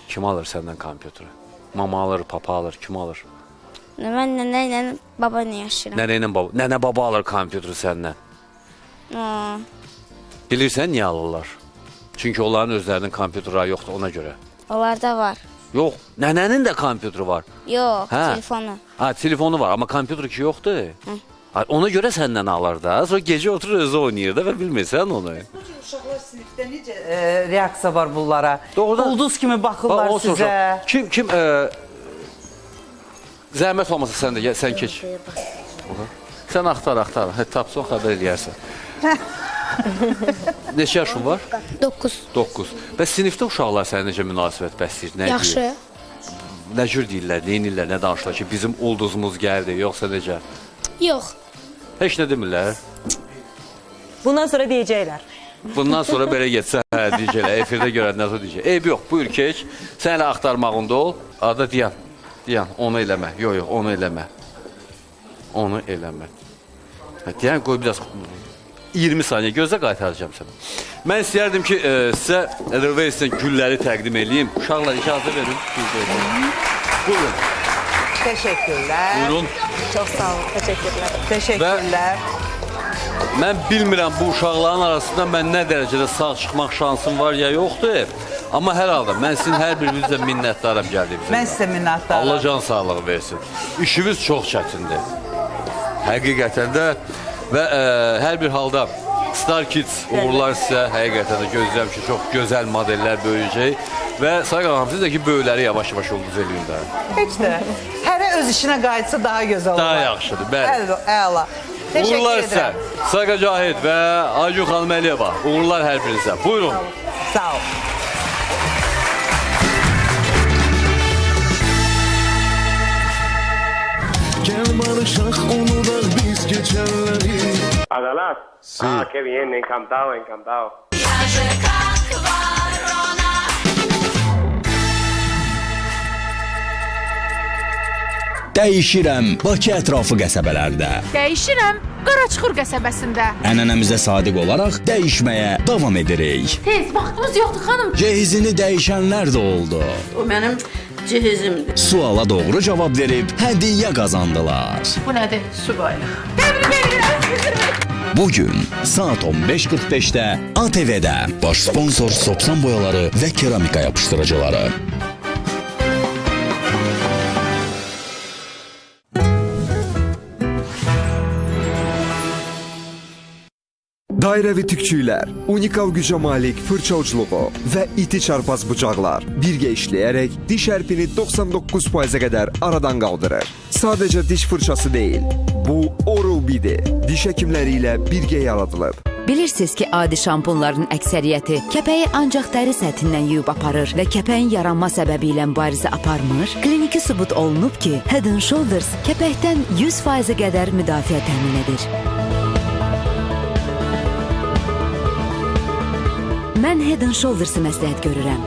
Speaker 4: Kim alır səndən kompüteri? Mama alır, papa alır, kim alır?
Speaker 9: Mən nənə ilə baba ilə yaşayıram.
Speaker 4: Nənə ilə baba? Nənə baba alır kompüteri səndən. Bilirsən niyə alırlar? Çünki onların özlərinin kompüteri yoxdur, ona görə.
Speaker 9: Onlarda var.
Speaker 4: Yox, nənənin də kompüteri var.
Speaker 9: Yox, telefonu.
Speaker 4: Telefonu var, amma kompüteri ki yoxdur. Ona görə səndən alır da. Sonra gecə oturur özü oynayır da və bilmirsən onu.
Speaker 3: Uşaqlar sinifdə necə reaksiya var bunlara? Ulduz kimi baxırlar sizə.
Speaker 4: Kim zəhmət olmasa sən də sən keç. Sən axtar. Tapsın, xəbər eləyərsən. Neçə yaşın var?
Speaker 9: 9.
Speaker 4: 9. Bəs sinifdə uşaqlar sənə necə münasibət bəsləyir? Nə
Speaker 9: Yaxşı.
Speaker 4: deyir? Nə cür deyirlər, neynirlər, nə danışırlar ki, bizim ulduzumuz gəldi, yoxsa necə?
Speaker 9: Yox.
Speaker 4: Heç nə demirlər?
Speaker 7: Bundan sonra deyəcəklər.
Speaker 4: Bundan sonra belə getsə, hə, deyəcəklər, efirdə görəndən sonra deyəcək. Eyb yox, buyur keç, sən elə axtarmağında ol, arada deyən, onu eləmə, yox, onu eləmə. Onu eləmə. Deyən, qoy biraz 20 saniyə gözlə qaytaracağım sənə. Mən istəyərdim ki, sizə Edelweiss'in gülləri təqdim edeyim. Uşaqlar icazə verin. Buyurun.
Speaker 3: Teşekkürler.
Speaker 4: Buyurun.
Speaker 7: Çox sağ olun, təşəkkürlər.
Speaker 3: Teşekkürler.
Speaker 4: Mən bilmirəm bu uşaqların arasında mən nə dərəcədə sağ çıxmaq şansım var ya yoxdur. Amma hər halda mən sizin hər birinizə minnətdaram gəldiyinizə.
Speaker 3: Mən sizə minnətdaram.
Speaker 4: Allah can sağlığı versin. İşimiz çox çətindir. Həqiqətən də və hər bir halda Star Kids uğurlar sizə. Həqiqətən də gözləyirəm ki, çox gözəl modellər böyüyəcək. Və Sayqan hanım, siz də ki, böyükləri yavaş-yavaş ulduz eləyin də.
Speaker 3: Heç də. Hərə öz işinə qayıtsa daha gözəl olur.
Speaker 4: Daha yaxşıdır, bəli.
Speaker 3: Əla. Teşekkür
Speaker 4: Uğurlar sizə.
Speaker 3: ederim.
Speaker 4: Sayqa Cahid və Aycun xanım Əliyeva. Uğurlar hər birinizə. Buyurun.
Speaker 3: Sağ ol.
Speaker 10: Gel barışaq unudaq biz keçənləri.
Speaker 5: Adalas. Ah, qué bien, encantado, encantado.
Speaker 12: Dəyişirəm Bakı ətrafı qəsəbələrdə.
Speaker 21: Dəyişirəm Qaraçuxur qəsəbəsində.
Speaker 12: Ənənəmizə sadiq olaraq dəyişməyə davam edirik.
Speaker 21: Tez, vaxtımız yoxdur xanım.
Speaker 12: Cehizini dəyişənlər də oldu.
Speaker 21: O mənim cehizimdir.
Speaker 12: Suala doğru cavab verib hədiyyə qazandılar.
Speaker 21: Bu nədir? Su qaylıq. Təbrik edirəm.
Speaker 12: Bugün saat 15:45-də ATV-də baş sponsor Sopsan boyaları və keramika yapışdırıcıları.
Speaker 25: Dairəvi tükçüklər, unikal gücə malik fırça ucluğu və iti çarpaz bucaqlar birgə işləyərək diş ərpini 99%-ə qədər aradan qaldırır. Sadəcə diş fırçası deyil, bu Oral-B'dir. Diş həkimləri ilə birgə yaradılıb.
Speaker 26: Bilirsiniz ki, adi şampunların əksəriyyəti kəpəyi ancaq dəri səthindən yuyub aparır və kəpəyin yaranma səbəbi ilə mübarizə aparmır. Kliniki sübut olunub ki, Head & Shoulders kəpəkdən 100%-ə qədər müdafiə təmin edir. Mən Head & Shoulders-ı məsləhət görürəm.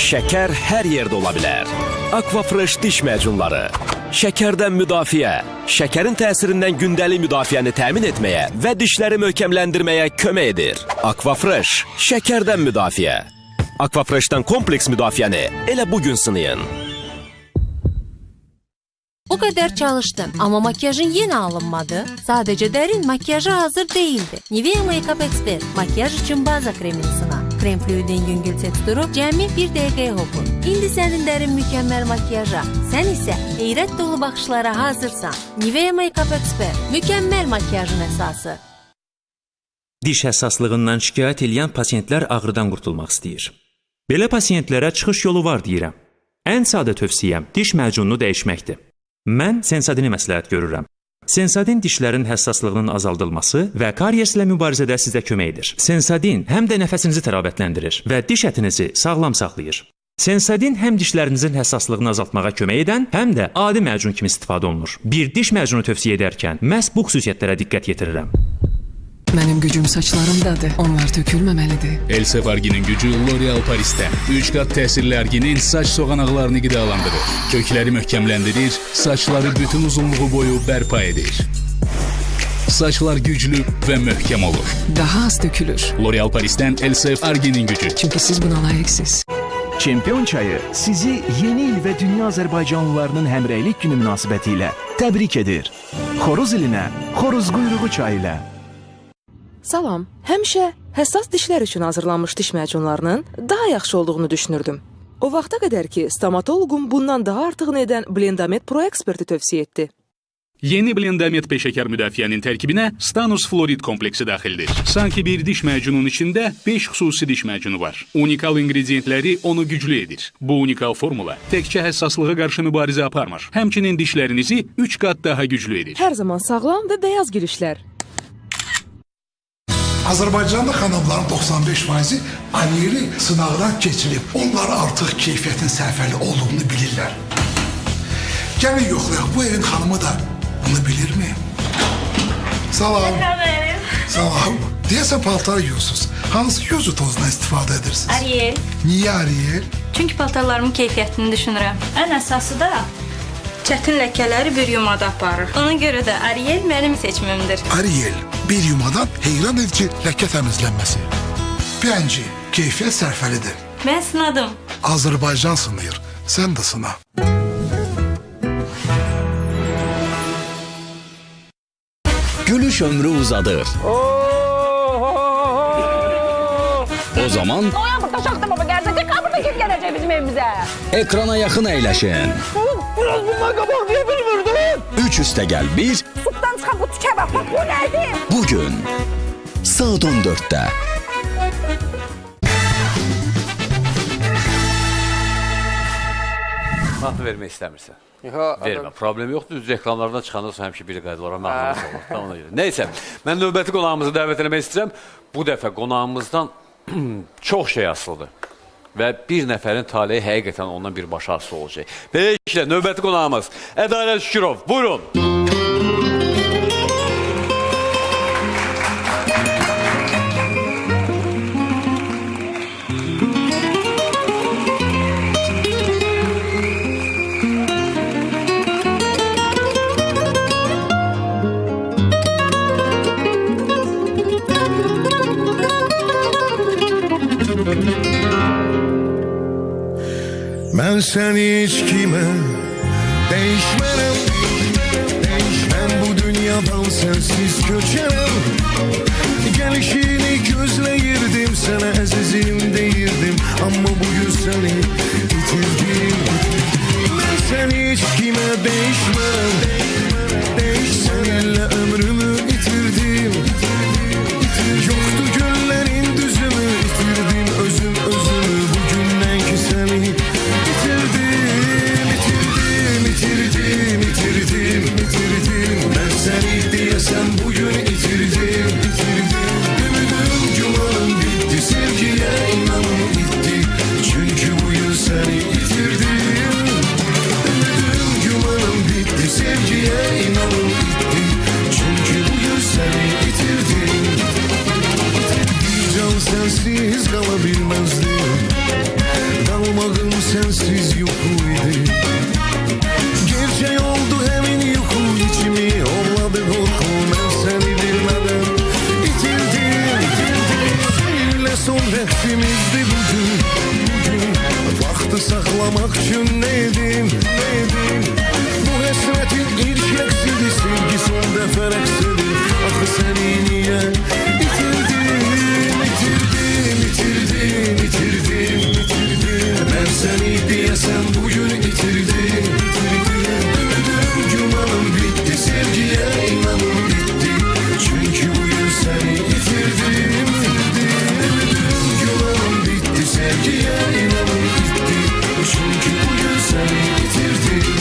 Speaker 8: Şəkər hər yerdə ola bilər. Aquafresh diş macunları. Şəkərdən müdafiə, şəkərin təsirindən gündəlik müdafiəni təmin etməyə və dişləri möhkəmləndirməyə kömək edir. Aquafresh, şəkərdən müdafiə. Aquafresh'dən kompleks müdafiəni elə bugün sınayın.
Speaker 11: O qədər çalışdım, amma makyajın yenə alınmadı. Sadəcə dərin makyaja hazır değildi. Nivea Make-up Expert makyaj üçün baza kremini sına. Krem fluidin yüngül teksturu cəmi 1 dəqiqəyə hopur. İndi sənin dərin mükəmməl makyaja, sən isə heyrət dolu baxışlara hazırsan. Nivea Make-up Expert, mükəmməl makyajın əsası.
Speaker 13: Diş həssaslığından şikayət edən pasiyentlər ağrıdan qurtulmaq istəyir. Belə pasiyentlərə çıxış yolu var deyirəm. Ən sadə tövsiyəm diş macununu dəyişməkdir. Mən Sensadini məsləhət görürəm. Sensadin dişlərin həssaslığının azaldılması və karyeslə mübarizədə sizə kömək edir. Sensadin həm də nəfəsinizi təravətləndirir və diş ətinizi sağlam saxlayır. Sensadin həm dişlərinizin həssaslığını azaltmağa kömək edən, həm də adi macun kimi istifadə olunur. Bir diş macunu tövsiyə edərkən məhz bu xüsusiyyətlərə diqqət yetirirəm.
Speaker 15: Mənim gücüm saçlarımdadır, onlar tökülməməlidir.
Speaker 20: Elsef Argin'in gücü L'Oreal Paris'te. 3 kat təsirli Argin'in saç soğanaqlarını qidalandırır. Kökləri möhkəmləndirir, saçları bütün uzunluğu boyu bərpa edir. Saçlar güclü və möhkəm olur.
Speaker 15: Daha az tökülür.
Speaker 20: L'Oreal Paris'ten Elsef Argin'in gücü.
Speaker 15: Çünki siz buna layiqsiz.
Speaker 18: Çempion çayı sizi yeni il və dünya Azərbaycanlılarının həmrəylik günü münasibəti ilə təbrik edir. Xoruz ilinə, xoruz quyruğu çayı ilə.
Speaker 2: Salam. Həmişə həssas dişlər üçün hazırlanmış diş macunlarının daha yaxşı olduğunu düşünürdüm. O vaxta qədər ki, stomatoloqum bundan daha artığını edən Blendamed Pro Expert'i tövsiyə etdi.
Speaker 20: Yeni Blendamet peşəkar müdafiənin tərkibinə Stanus Florid kompleksi daxildir. Sanki bir diş macununun içində 5 xüsusi diş macunu var. Unikal ingrediyentləri onu güclü edir. Bu unikal formula təkcə həssaslığa qarşı mübarizə aparmır. Həmçinin dişlərinizi 3 qat daha güclü edir.
Speaker 2: Hər zaman sağlam və beyaz gülüşlər.
Speaker 10: Azərbaycanda xanımların 95%-i Ariel'i sınavdan keçirib. Onlar artıq keyfiyyətin sərfəli olduğunu bilirlər. Gəlin yoxlayaq, bu evin xanımı da bunu bilirmi? Salam. Salam. Deyəsən paltar yiyorsunuz. Hansı gözü tozundan istifadə edirsiniz?
Speaker 16: Ariel.
Speaker 10: Niyə Ariel?
Speaker 16: Çünki paltarlarımın keyfiyyətini düşünürəm. Ən əsası da çətin ləkələri bir yumada aparır. Ona görə də Ariel mənim seçimimdir.
Speaker 10: Ariel, bir yumadan heyran edici ləkə təmizlənməsi. Bence keyfiyyət sərfəlidir.
Speaker 16: Mən sınadım.
Speaker 10: Azərbaycan sınayır, sən də sına.
Speaker 12: Gülüş ömrü uzadır. O zaman
Speaker 17: Oyan burada şaxta baba gərzəcək, burada kim gələcək bizim evimizə?
Speaker 12: ekrana yaxın əyləşin.
Speaker 17: Biraz bundan qabaq deyə bilmirdin.
Speaker 12: 3 üstə gəl 1
Speaker 17: Sütdən çıxan bu tükə bax, bu nədir?
Speaker 12: bugün saat 14'te.
Speaker 4: Vaxtı vermək istəmirsən. Vermə, problem yoxdur. Düz reklamlardan çıxandan sonra həmişə bir qaydalara məğlubiyyət olur. Da ona görə. Neysə, mən növbəti qonağımızı dəvət etmək istəyirəm. Bu dəfə qonağımızdan çox şey asılıdır. Və bir nəfərin taleyi həqiqətən ondan bir baş ağrısı olacaq. Beləliklə, növbəti qonağımız Ədalət Şükürov. Buyurun.
Speaker 19: Mən səni heç kimə değişmərəm. Mən bu dünyadan sensiz köçərəm. Gəlişini gözləyirdim, sənə əzizim deyirdim, amma bugün səni itirdim. Mən səni heç kimə değişmərəm. Səninlə ömrümü itirdim. Yoktu göllərin düzümü, itirdim özümü. Bugündən ki səni itirdim. Ben seni diyesem bugün itirdim. Ümidim gümanım bitti, sevgiye inanım gitti. Çünkü bugün seni itirdim. Ümidim gümanım bitti, sevgiye inanım gitti. Çünkü bugün seni itirdim. Bir can sensiz kalabilmezdim. Kalmağım sensiz yokuydu. Gerçek oldu hemen yuku, içimi horladı korku. Ben seni bilmeden itirdim. Seninle son rehbimizdi bugün. Vakti saklamak için neydim? Bu hasretin ilk eksidi, sevgi son defa eksidi. Ah seni niye itirdim. Ben seni diyesem bugün itirdim. Ümidim gümanım bitti, sevgiye inanım gitti. Çünkü bugün seni itirdim. Ümidim gümanım bitti, sevgiye inanım gitti. Çünkü bugün seni itirdim.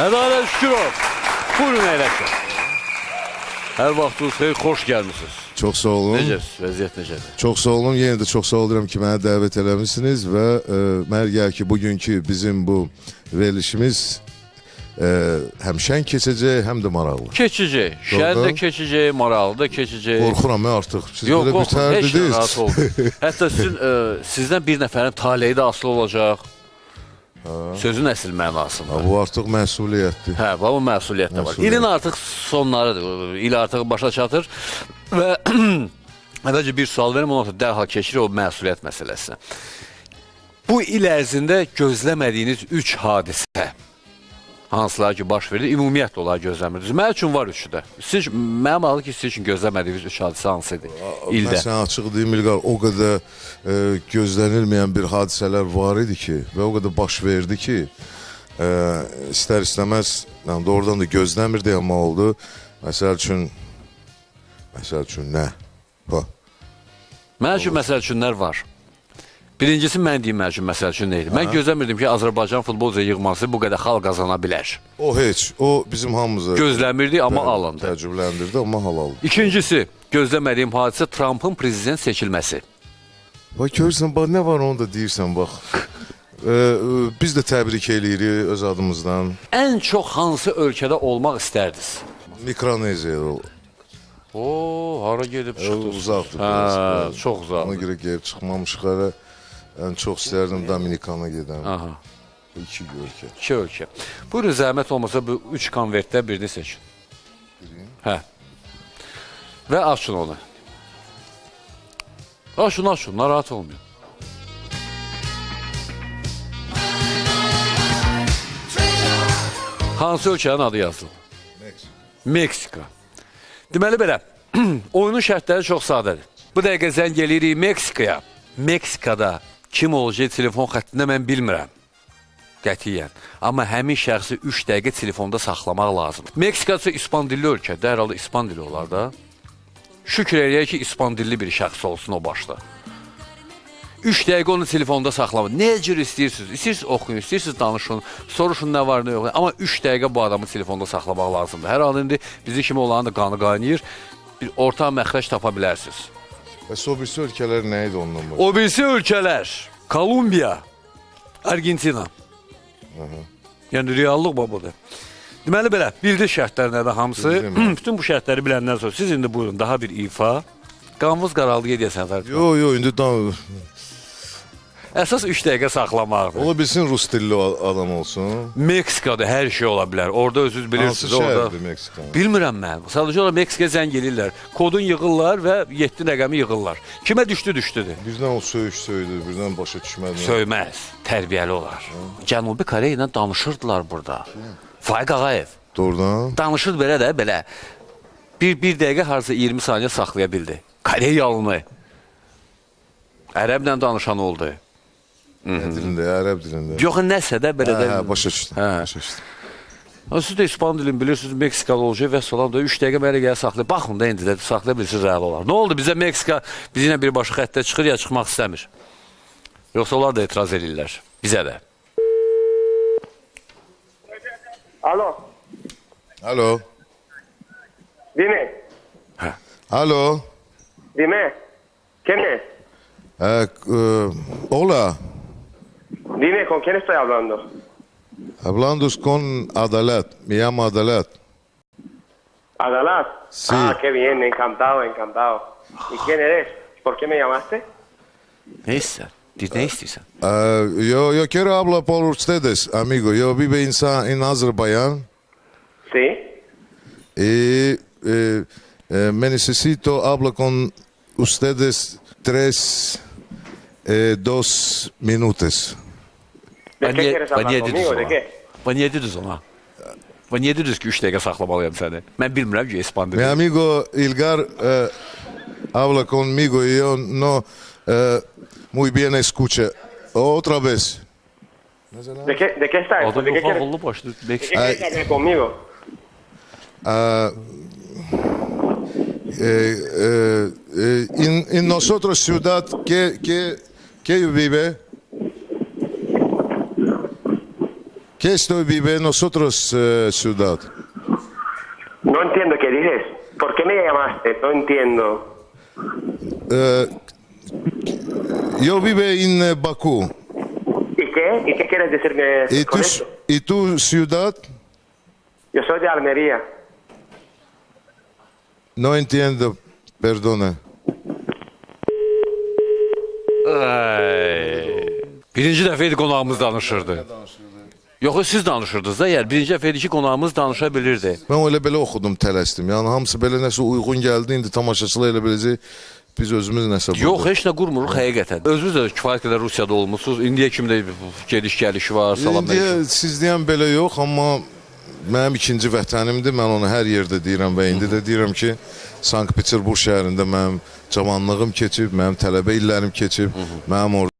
Speaker 4: Ədalə şükür ol. Buyurun əyləşin. Hər vaxtınız xeyir, xoş gəlmişsiniz.
Speaker 1: Çox sağ olun.
Speaker 4: Necəsiz, vəziyyət necədir?
Speaker 1: Çox sağ olun. Yenə də çox sağ oluram ki, məni dəvət eləmişsiniz və mənə gəlir ki, bugünkü bizim bu verilişimiz həm şən keçəcək, həm də maraqlı.
Speaker 4: Keçəcək. Şən də keçəcək, maraqlı da keçəcək.
Speaker 1: Qorxuram mən artıq. Siz
Speaker 4: yox,
Speaker 1: belə bitərdiniz.
Speaker 4: Rahat olun. Hətta sizdən bir nəfərin taleyi də asılı olacaq. Sözün əsl mənasında.
Speaker 1: Bu artıq məsuliyyətdir.
Speaker 4: Hə, bu məsuliyyət də var. İlin artıq sonlarıdır. İl artıq başa çatır və əvvəlcə bir sual verim, ondan sonra dərhal keçirik o məsuliyyət məsələsinə. Bu il ərzində gözləmədiyiniz 3 hadisə hansılar ki baş verir, ümumiyyətlə olaraq gözləmirdiniz. Mənim üçün var üçü də. Mənim ağlı ki, siz üçün gözləmədiyiniz 3 hadisə hansıydı ildə?
Speaker 1: Mən sənə açıq deyim, İlqar, o qədər gözlənilməyən bir hadisələr var idi ki və o qədər baş verdi ki, istər-istəməz, doğrudan da gözləmirdi, amma oldu. Məsəl üçün nə?
Speaker 4: Mənim üçün məsəl üçünlər var. Birincisi mən deyim mənim üçün məsəl üçün neydi? Mən gözləmirdim ki, Azərbaycan futbolca yığması bu qədər xal qazana bilər.
Speaker 1: O heç, o bizim hamımıza
Speaker 4: gözləmirdi, amma alındı.
Speaker 1: Təəccübləndirdi, amma halal.
Speaker 4: İkincisi, gözləmədiyim hadisə Trumpın prezident seçilməsi.
Speaker 1: Bax, görürsən, nə var onu da deyirsən, bax. Biz də təbrik eləyirik öz adımızdan.
Speaker 4: Ən çox hansı ölkədə olmaq istərdiniz?
Speaker 1: Mikroneziyada olur.
Speaker 4: Hara gedib çıxdınız?
Speaker 1: Uzaqdır.
Speaker 4: Çox uzaq.
Speaker 1: Ona görə gedib çıxmamışıq hələ. Ən çox istərdim Dominikana gedəm. Bu 2 ölkə.
Speaker 4: 2 ölkə. Buyurun, zəhmət olmasa bu 3 konvertdə birini seçin. Hə. Və açın onu. Açın, narahat olmayın. Hansı ölkənin adı yazılır? Meksika. Deməli belə, oyunun şərtləri çox sadədir. Bu dəqiqə zəng eləyirik Meksikaya. Meksikada kim olacaq telefon xəttində mən bilmirəm. Qətiyyən. Amma həmin şəxsi 3 dəqiqə telefonda saxlamaq lazımdır. Meksika isə İspan dilli ölkədir. Hər halda İspan dili olar da. Şükür eləyək ki, İspan dilli bir şəxs olsun o başda. 3 dəqiqə onu telefonda saxlamaq. Nə cür istəyirsiniz? İstəyirsiniz oxuyun, istəyirsiniz danışın, soruşun nə var, nə yox. Amma 3 dəqiqə bu adamı telefonda saxlamaq lazımdır. Hər halda indi bizi kimi olanın da qanı qaynayır. Bir orta məxrəc tapa bilərsiniz.
Speaker 1: Bəs o birisi ölkələr nə idi ondan başqa?
Speaker 4: O birisi ölkələr Kolumbiya, Argentina. Yəni reallıq budur. Deməli belə, bildi şərtlər nədir hamısı. Bütün bu şərtləri biləndən sonra siz indi buyurun daha bir ifa. Qanımız qaraldı gedəsən.
Speaker 1: Yox, indi
Speaker 4: əsas 3 dəqiqə saxlamaqdır.
Speaker 1: Ola bilsin rus dilli adam olsun.
Speaker 4: Meksikada hər şey ola bilər. Orada özünüz bilirsiniz.
Speaker 1: Hansı şəhərdir Meksikanın?
Speaker 4: Bilmirəm mən. Sadəcə olaraq Meksikaya zəng eləyirlər. Kodun yığırlar və 7 rəqəmi yığırlar. Kimə düşdü.
Speaker 1: Birdən o söydü, birdən başa düşmədi.
Speaker 4: Söyməz, tərbiyəli olar. Cənubi Koreya ilə danışırdılar burada. Faiq Ağayev.
Speaker 1: Doğrudan?
Speaker 4: Danışır belə də, belə. Bir dəqiqə harca 20 saniyə saxlaya bildi. Koreyalını. Ərəblə danışan oldu.
Speaker 1: Dilində, ərəb dilində.
Speaker 4: Yox, nəsə də belə də.
Speaker 1: Başa düşdüm.
Speaker 4: Siz də İspan dilini bilirsiniz, Meksikalı olacaq və salam da 3 dəqiqə mənə gələ saxlayın. Baxın da indi də saxlaya bilirsiniz, rəal olar. Nə oldu bizə Meksika bizimlə birbaşa xəttə çıxır ya çıxmaq istəmir. Yoxsa onlar da etiraz edirlər. Bizə də.
Speaker 1: Alo.
Speaker 5: Dime.
Speaker 1: Alo.
Speaker 5: Dime. ¿Quién es?
Speaker 1: Hola.
Speaker 5: Dime, ¿con quién estoy hablando?
Speaker 1: Hablando con Adalat. Me llamo Adalat.
Speaker 5: ¿Adalat?
Speaker 1: Sí.
Speaker 5: Qué bien, encantado. ¿Y quién eres? ¿Por qué me llamaste?
Speaker 4: Neyse, ne istiyorsan?
Speaker 1: Yo quiero hablar por ustedes, amigo. Yo vivo en Azerbaiyán.
Speaker 5: Sí.
Speaker 1: Y me necesito hablar con ustedes 2 minutos.
Speaker 5: ¿De qué quieres hablar conmigo? ¿De qué?
Speaker 4: Niye dediniz ona? Niye dediniz ki 3 dəqiqə saxlamalıyam səni? Mən bilmirəm ki, İspan dili.
Speaker 1: Mi amigo Ilgar habla conmigo y yo no muy bien escucha. Otra vez.
Speaker 5: ¿De qué está esto? ¿De qué quieres hablar conmigo?
Speaker 1: En nosotros ciudad que vive ¿Qué estoy vive nosotros ciudad?
Speaker 5: No entiendo qué dices. ¿Por qué me llamaste? No entiendo.
Speaker 1: Yo vive en Bakú.
Speaker 5: ¿Y qué? ¿Y qué quieres decirme con esto?
Speaker 1: ¿Y tu ciudad?
Speaker 5: Yo soy de Almería.
Speaker 1: No entiendo, perdona.
Speaker 4: Birinci dəfə idi qonağımız danışırdı. Yox, siz danışırdınız da, yəni birinci dəfə idi ki, qonağımız danışa bilirdi.
Speaker 1: Ben öyle belə oxudum, tələsdim. Yəni hamısı belə nəsə uyğun gəldi, indi tamaşaçılar elə biləcək biz özümüz nəsə
Speaker 4: Yox, heç nə qurmuruq həqiqətən. Özünüz də kifayət qədər Rusiyada olmusunuz. İndiyə kimi də gediş-gəliş var, salam.
Speaker 1: İndiyə siz deyən belə yox, amma mənim ikinci vətənimdir. Mən onu hər yerdə deyirəm və indi də deyirəm ki, Sankt-Peterburg şəhərində mənim cavanlığım keçib, mənim tələbə illərim keçib, mənim orada